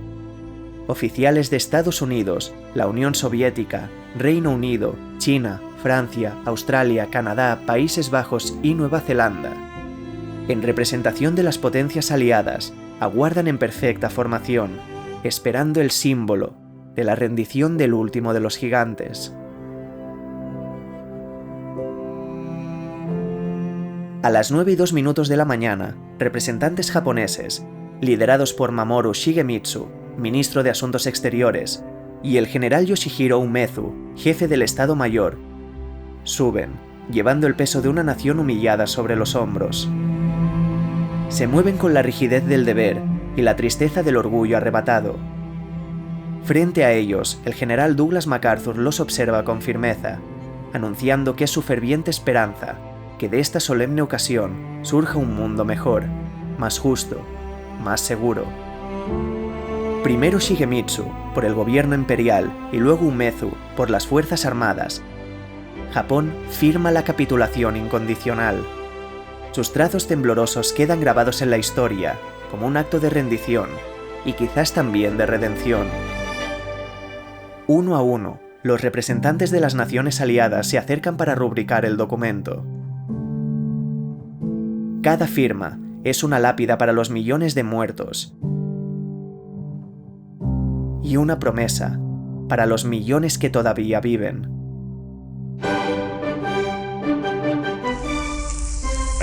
Oficiales de Estados Unidos, la Unión Soviética, Reino Unido, China, Francia, Australia, Canadá, Países Bajos y Nueva Zelanda, en representación de las potencias aliadas, aguardan en perfecta formación, esperando el símbolo de la rendición del último de los gigantes. A las 9:02 de la mañana, representantes japoneses, liderados por Mamoru Shigemitsu, ministro de Asuntos Exteriores, y el general Yoshihiro Umezu, jefe del Estado Mayor, suben, llevando el peso de una nación humillada sobre los hombros. Se mueven con la rigidez del deber y la tristeza del orgullo arrebatado. Frente a ellos, el general Douglas MacArthur los observa con firmeza, anunciando que es su ferviente esperanza que de esta solemne ocasión surja un mundo mejor, más justo, más seguro. Primero Shigemitsu, por el gobierno imperial, y luego Umezu, por las Fuerzas Armadas. Japón firma la capitulación incondicional. Sus trazos temblorosos quedan grabados en la historia, como un acto de rendición, y quizás también de redención. Uno a uno, los representantes de las naciones aliadas se acercan para rubricar el documento. Cada firma es una lápida para los millones de muertos y una promesa para los millones que todavía viven.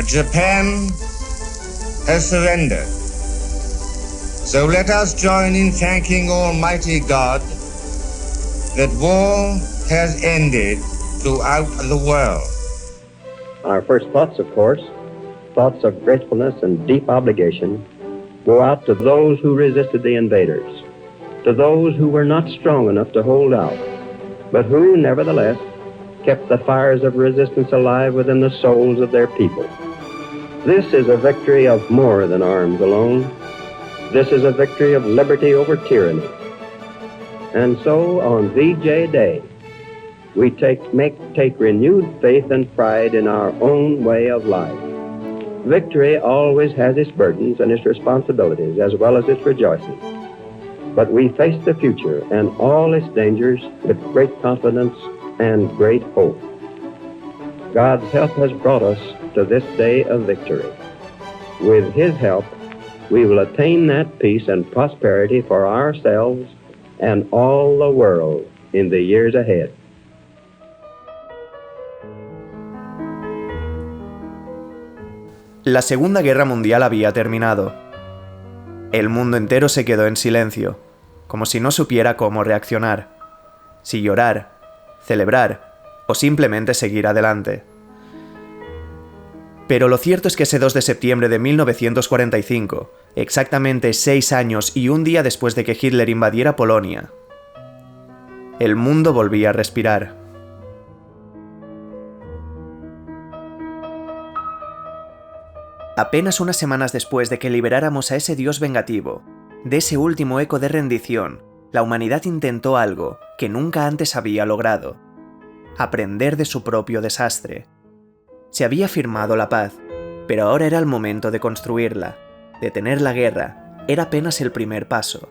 Japan has surrendered. So let us join in thanking Almighty God that war has ended throughout the world. Our first thoughts, of course, thoughts of gratefulness and deep obligation, go out to those who resisted the invaders, to those who were not strong enough to hold out, but who, nevertheless, kept the fires of resistance alive within the souls of their people. This is a victory of more than arms alone. This is a victory of liberty over tyranny. And so, on VJ Day, we take renewed faith and pride in our own way of life. Victory always has its burdens and its responsibilities, as well as its rejoicing. But we face the future and all its dangers with great confidence and great hope. God's help has brought us to this day of victory. With His help, we will attain that peace and prosperity for ourselves and all the world in the years ahead. La Segunda Guerra Mundial había terminado. El mundo entero se quedó en silencio, como si no supiera cómo reaccionar, si llorar, celebrar o simplemente seguir adelante. Pero lo cierto es que ese 2 de septiembre de 1945, exactamente 6 años y un día después de que Hitler invadiera Polonia, el mundo volvía a respirar. Apenas unas semanas después de que liberáramos a ese dios vengativo, de ese último eco de rendición, la humanidad intentó algo que nunca antes había logrado: aprender de su propio desastre. Se había firmado la paz, pero ahora era el momento de construirla. Detener la guerra era apenas el primer paso.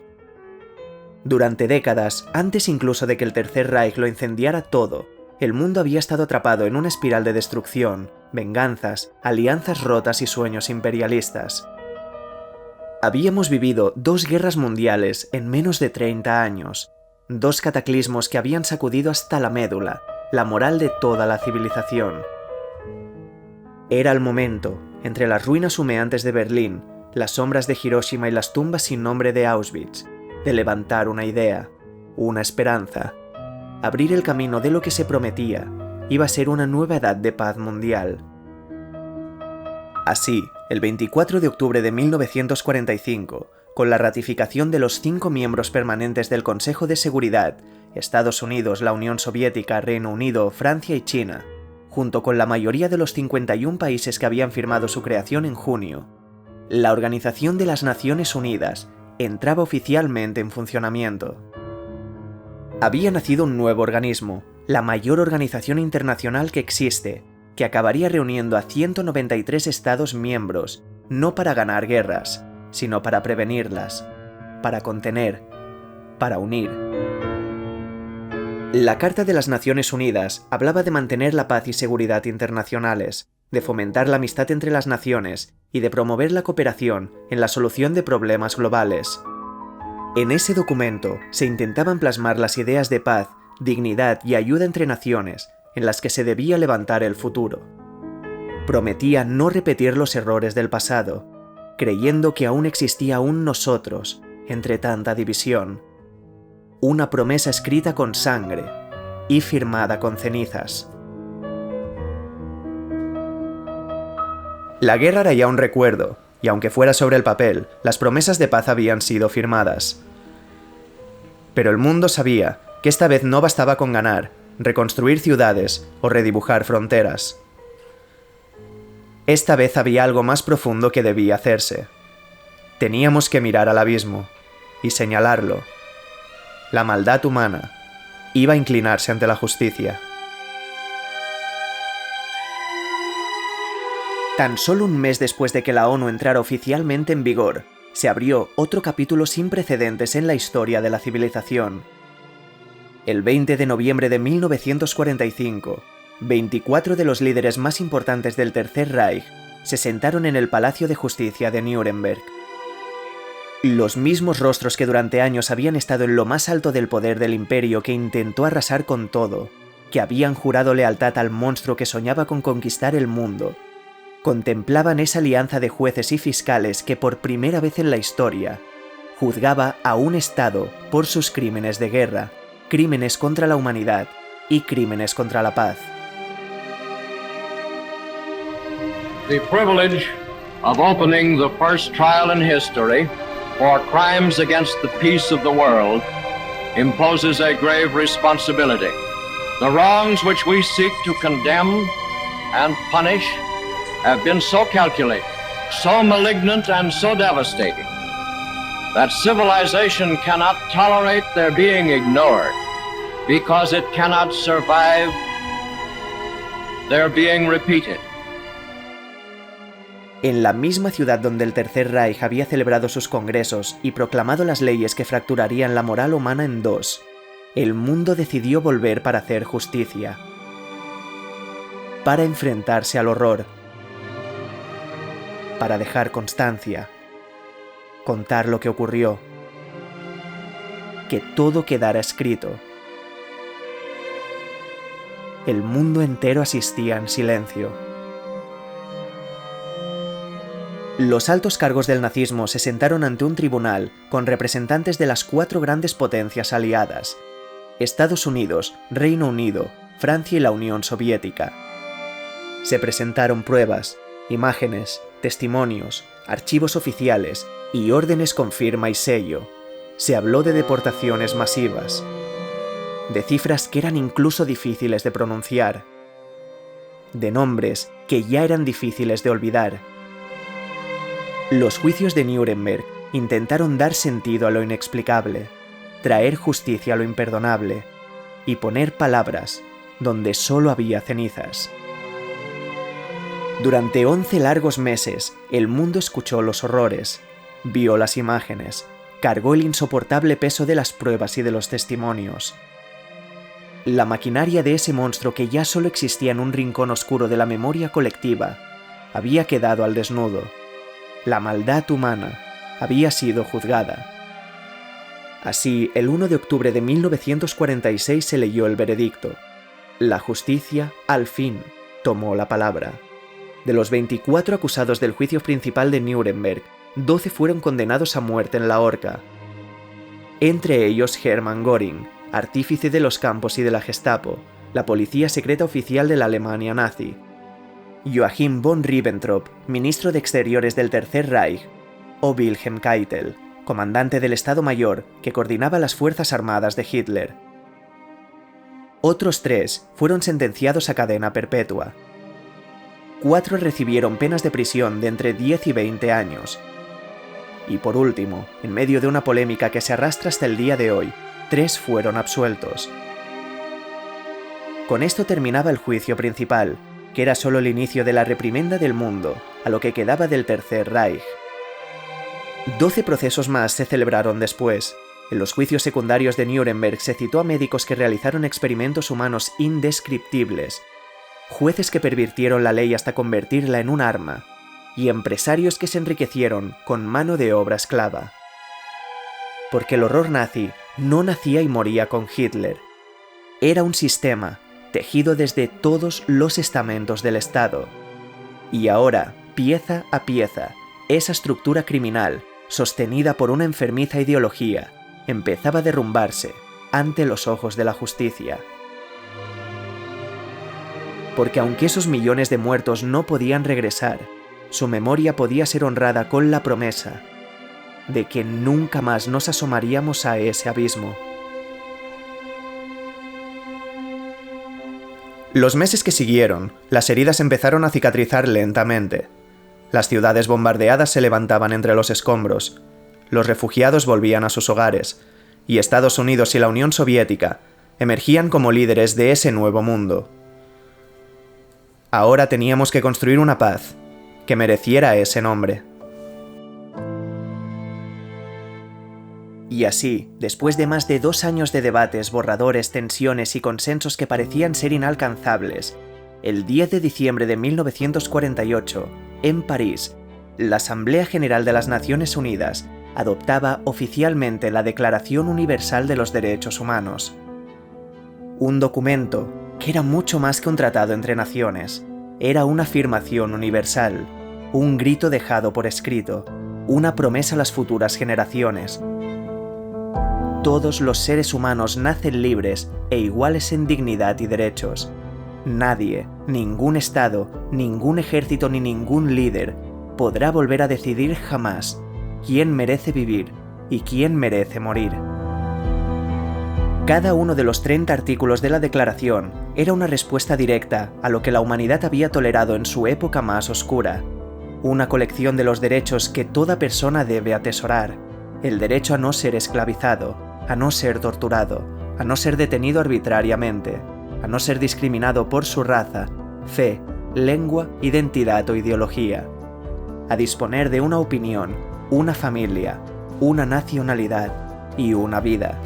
Durante décadas, antes incluso de que el Tercer Reich lo incendiara todo, el mundo había estado atrapado en una espiral de destrucción, venganzas, alianzas rotas y sueños imperialistas. Habíamos vivido 2 guerras mundiales en menos de 30 años, 2 cataclismos que habían sacudido hasta la médula, la moral de toda la civilización. Era el momento, entre las ruinas humeantes de Berlín, las sombras de Hiroshima y las tumbas sin nombre de Auschwitz, de levantar una idea, una esperanza. Abrir el camino de lo que se prometía iba a ser una nueva edad de paz mundial. Así, el 24 de octubre de 1945, con la ratificación de los 5 miembros permanentes del Consejo de Seguridad, Estados Unidos, la Unión Soviética, Reino Unido, Francia y China, junto con la mayoría de los 51 países que habían firmado su creación en junio, la Organización de las Naciones Unidas entraba oficialmente en funcionamiento. Había nacido un nuevo organismo, la mayor organización internacional que existe, que acabaría reuniendo a 193 Estados miembros, no para ganar guerras, sino para prevenirlas, para contener, para unir. La Carta de las Naciones Unidas hablaba de mantener la paz y seguridad internacionales, de fomentar la amistad entre las naciones y de promover la cooperación en la solución de problemas globales. En ese documento se intentaban plasmar las ideas de paz, dignidad y ayuda entre naciones en las que se debía levantar el futuro. Prometía no repetir los errores del pasado, creyendo que aún existía un nosotros entre tanta división. Una promesa escrita con sangre y firmada con cenizas. La guerra era ya un recuerdo, y aunque fuera sobre el papel, las promesas de paz habían sido firmadas. Pero el mundo sabía que esta vez no bastaba con ganar, reconstruir ciudades o redibujar fronteras. Esta vez había algo más profundo que debía hacerse. Teníamos que mirar al abismo y señalarlo. La maldad humana iba a inclinarse ante la justicia. Tan solo un mes después de que la ONU entrara oficialmente en vigor, se abrió otro capítulo sin precedentes en la historia de la civilización. El 20 de noviembre de 1945, 24 de los líderes más importantes del Tercer Reich se sentaron en el Palacio de Justicia de Nuremberg. Los mismos rostros que durante años habían estado en lo más alto del poder del imperio que intentó arrasar con todo, que habían jurado lealtad al monstruo que soñaba con conquistar el mundo, contemplaban esa alianza de jueces y fiscales que por primera vez en la historia juzgaba a un Estado por sus crímenes de guerra, crímenes contra la humanidad y crímenes contra la paz. The privilege of opening the first trial in history for crimes against the peace of the world imposes a grave responsibility. The wrongs which we seek to condemn and punish have been so calculated, so malignant and so devastating that civilization cannot tolerate their being ignored because it cannot survive their being repeated. En la misma ciudad donde el Tercer Reich había celebrado sus congresos y proclamado las leyes que fracturarían la moral humana en dos, el mundo decidió volver para hacer justicia, para enfrentarse al horror, para dejar constancia, contar lo que ocurrió, que todo quedara escrito. El mundo entero asistía en silencio. Los altos cargos del nazismo se sentaron ante un tribunal con representantes de las 4 grandes potencias aliadas: Estados Unidos, Reino Unido, Francia y la Unión Soviética. Se presentaron pruebas, imágenes, testimonios, archivos oficiales y órdenes con firma y sello. Se habló de deportaciones masivas, de cifras que eran incluso difíciles de pronunciar, de nombres que ya eran difíciles de olvidar. Los juicios de Nuremberg intentaron dar sentido a lo inexplicable, traer justicia a lo imperdonable y poner palabras donde solo había cenizas. Durante 11 largos meses, el mundo escuchó los horrores, vio las imágenes, cargó el insoportable peso de las pruebas y de los testimonios. La maquinaria de ese monstruo que ya solo existía en un rincón oscuro de la memoria colectiva había quedado al desnudo. La maldad humana había sido juzgada. Así, el 1 de octubre de 1946 se leyó el veredicto. La justicia, al fin, tomó la palabra. De los 24 acusados del juicio principal de Nuremberg, 12 fueron condenados a muerte en la horca. Entre ellos Hermann Göring, artífice de los campos y de la Gestapo, la policía secreta oficial de la Alemania nazi. Joachim von Ribbentrop, ministro de Exteriores del Tercer Reich, o Wilhelm Keitel, comandante del Estado Mayor que coordinaba las fuerzas armadas de Hitler. Otros 3 fueron sentenciados a cadena perpetua. 4 recibieron penas de prisión de entre 10 y 20 años. Y por último, en medio de una polémica que se arrastra hasta el día de hoy, 3 fueron absueltos. Con esto terminaba el juicio principal, que era solo el inicio de la reprimenda del mundo a lo que quedaba del Tercer Reich. 12 procesos más se celebraron después. En los juicios secundarios de Nuremberg se citó a médicos que realizaron experimentos humanos indescriptibles, jueces que pervirtieron la ley hasta convertirla en un arma, y empresarios que se enriquecieron con mano de obra esclava. Porque el horror nazi no nacía y moría con Hitler. Era un sistema tejido desde todos los estamentos del Estado. Y ahora, pieza a pieza, esa estructura criminal, sostenida por una enfermiza ideología, empezaba a derrumbarse ante los ojos de la justicia. Porque aunque esos millones de muertos no podían regresar, su memoria podía ser honrada con la promesa de que nunca más nos asomaríamos a ese abismo. Los meses que siguieron, las heridas empezaron a cicatrizar lentamente. Las ciudades bombardeadas se levantaban entre los escombros, los refugiados volvían a sus hogares, y Estados Unidos y la Unión Soviética emergían como líderes de ese nuevo mundo. Ahora teníamos que construir una paz que mereciera ese nombre. Y así, después de más de 2 años de debates, borradores, tensiones y consensos que parecían ser inalcanzables, el 10 de diciembre de 1948, en París, la Asamblea General de las Naciones Unidas adoptaba oficialmente la Declaración Universal de los Derechos Humanos. Un documento que era mucho más que un tratado entre naciones, era una afirmación universal, un grito dejado por escrito, una promesa a las futuras generaciones. Todos los seres humanos nacen libres e iguales en dignidad y derechos. Nadie, ningún Estado, ningún ejército ni ningún líder podrá volver a decidir jamás quién merece vivir y quién merece morir. Cada uno de los 30 artículos de la Declaración era una respuesta directa a lo que la humanidad había tolerado en su época más oscura. Una colección de los derechos que toda persona debe atesorar. El derecho a no ser esclavizado, a no ser torturado, a no ser detenido arbitrariamente, a no ser discriminado por su raza, fe, lengua, identidad o ideología, a disponer de una opinión, una familia, una nacionalidad y una vida.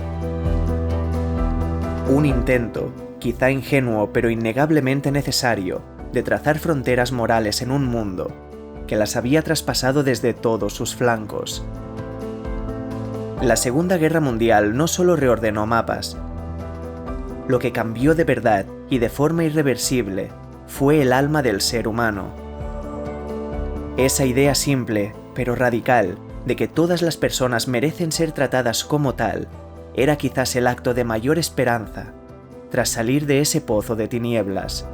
Un intento, quizá ingenuo pero innegablemente necesario, de trazar fronteras morales en un mundo que las había traspasado desde todos sus flancos. La Segunda Guerra Mundial no solo reordenó mapas. Lo que cambió de verdad y de forma irreversible fue el alma del ser humano. Esa idea simple, pero radical, de que todas las personas merecen ser tratadas como tal, era quizás el acto de mayor esperanza, tras salir de ese pozo de tinieblas.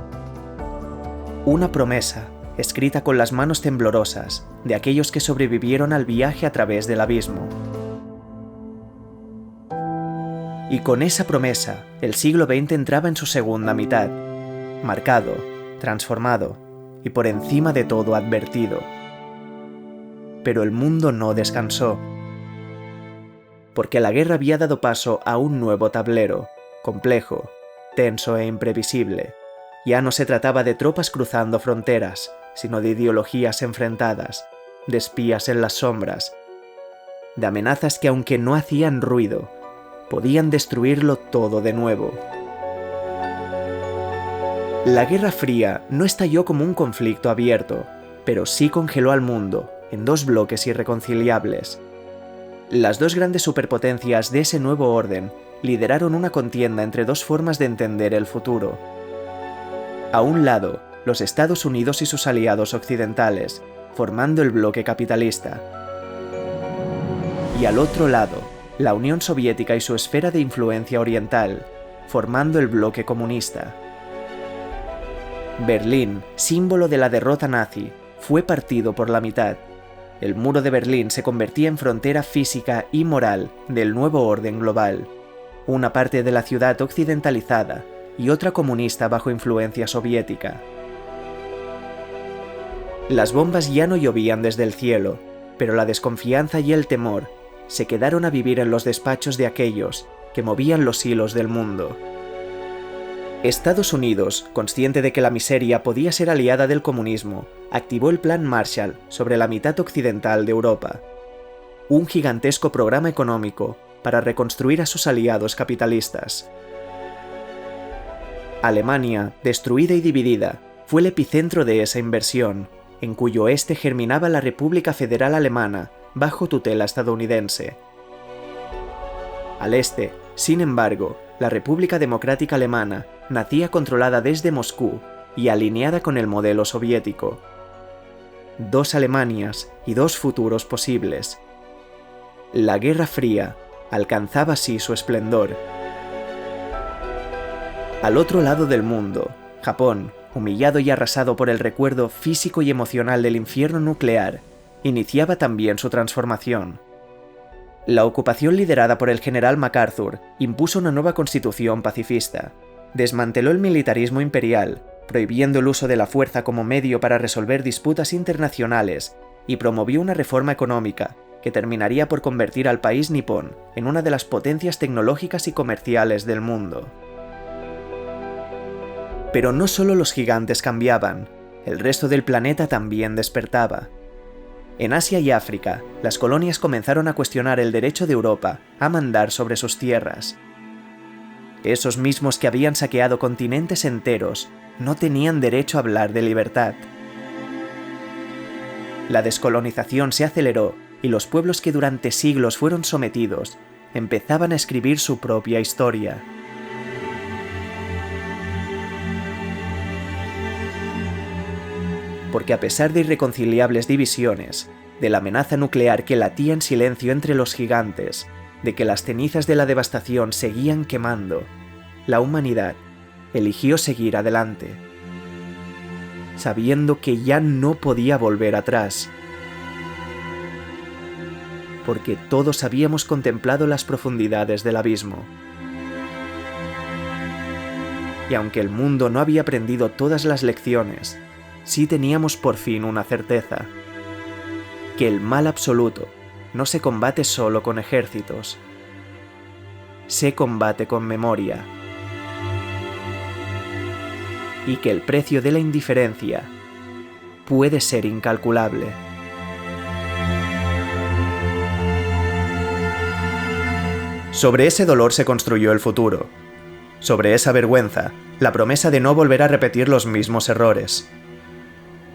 Una promesa, escrita con las manos temblorosas, de aquellos que sobrevivieron al viaje a través del abismo. Y con esa promesa, el siglo XX entraba en su segunda mitad, marcado, transformado y por encima de todo advertido. Pero el mundo no descansó, porque la guerra había dado paso a un nuevo tablero, complejo, tenso e imprevisible. Ya no se trataba de tropas cruzando fronteras, sino de ideologías enfrentadas, de espías en las sombras, de amenazas que aunque no hacían ruido, podían destruirlo todo de nuevo. La Guerra Fría no estalló como un conflicto abierto, pero sí congeló al mundo en 2 bloques irreconciliables. Las 2 grandes superpotencias de ese nuevo orden lideraron una contienda entre 2 formas de entender el futuro. A un lado, los Estados Unidos y sus aliados occidentales, formando el bloque capitalista. Y al otro lado, la Unión Soviética y su esfera de influencia oriental, formando el bloque comunista. Berlín, símbolo de la derrota nazi, fue partido por la mitad. El muro de Berlín se convertía en frontera física y moral del nuevo orden global. Una parte de la ciudad occidentalizada y otra comunista bajo influencia soviética. Las bombas ya no llovían desde el cielo, pero la desconfianza y el temor se quedaron a vivir en los despachos de aquellos que movían los hilos del mundo. Estados Unidos, consciente de que la miseria podía ser aliada del comunismo, activó el Plan Marshall sobre la mitad occidental de Europa. Un gigantesco programa económico para reconstruir a sus aliados capitalistas. Alemania, destruida y dividida, fue el epicentro de esa inversión, en cuyo oeste germinaba la República Federal Alemana, bajo tutela estadounidense. Al este, sin embargo, la República Democrática Alemana nacía controlada desde Moscú y alineada con el modelo soviético. 2 Alemanias y 2 futuros posibles. La Guerra Fría alcanzaba así su esplendor. Al otro lado del mundo, Japón, humillado y arrasado por el recuerdo físico y emocional del infierno nuclear, iniciaba también su transformación. La ocupación liderada por el general MacArthur impuso una nueva constitución pacifista, desmanteló el militarismo imperial, prohibiendo el uso de la fuerza como medio para resolver disputas internacionales, y promovió una reforma económica que terminaría por convertir al país nipón en una de las potencias tecnológicas y comerciales del mundo. Pero no solo los gigantes cambiaban, el resto del planeta también despertaba. En Asia y África, las colonias comenzaron a cuestionar el derecho de Europa a mandar sobre sus tierras. Esos mismos que habían saqueado continentes enteros no tenían derecho a hablar de libertad. La descolonización se aceleró y los pueblos que durante siglos fueron sometidos empezaban a escribir su propia historia. Porque a pesar de irreconciliables divisiones, de la amenaza nuclear que latía en silencio entre los gigantes, de que las cenizas de la devastación seguían quemando, la humanidad eligió seguir adelante, sabiendo que ya no podía volver atrás. Porque todos habíamos contemplado las profundidades del abismo. Y aunque el mundo no había aprendido todas las lecciones, sí teníamos por fin una certeza: que el mal absoluto no se combate solo con ejércitos, se combate con memoria. Y que el precio de la indiferencia puede ser incalculable. Sobre ese dolor se construyó el futuro. Sobre esa vergüenza, la promesa de no volver a repetir los mismos errores.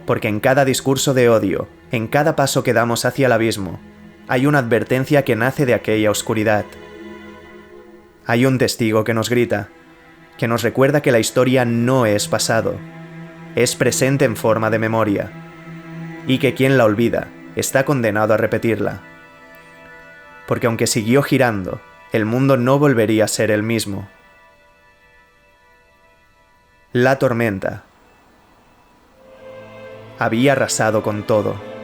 Porque en cada discurso de odio, en cada paso que damos hacia el abismo, hay una advertencia que nace de aquella oscuridad. Hay un testigo que nos grita, que nos recuerda que la historia no es pasado, es presente en forma de memoria, y que quien la olvida está condenado a repetirla. Porque aunque siguió girando, el mundo no volvería a ser el mismo. La tormenta había arrasado con todo.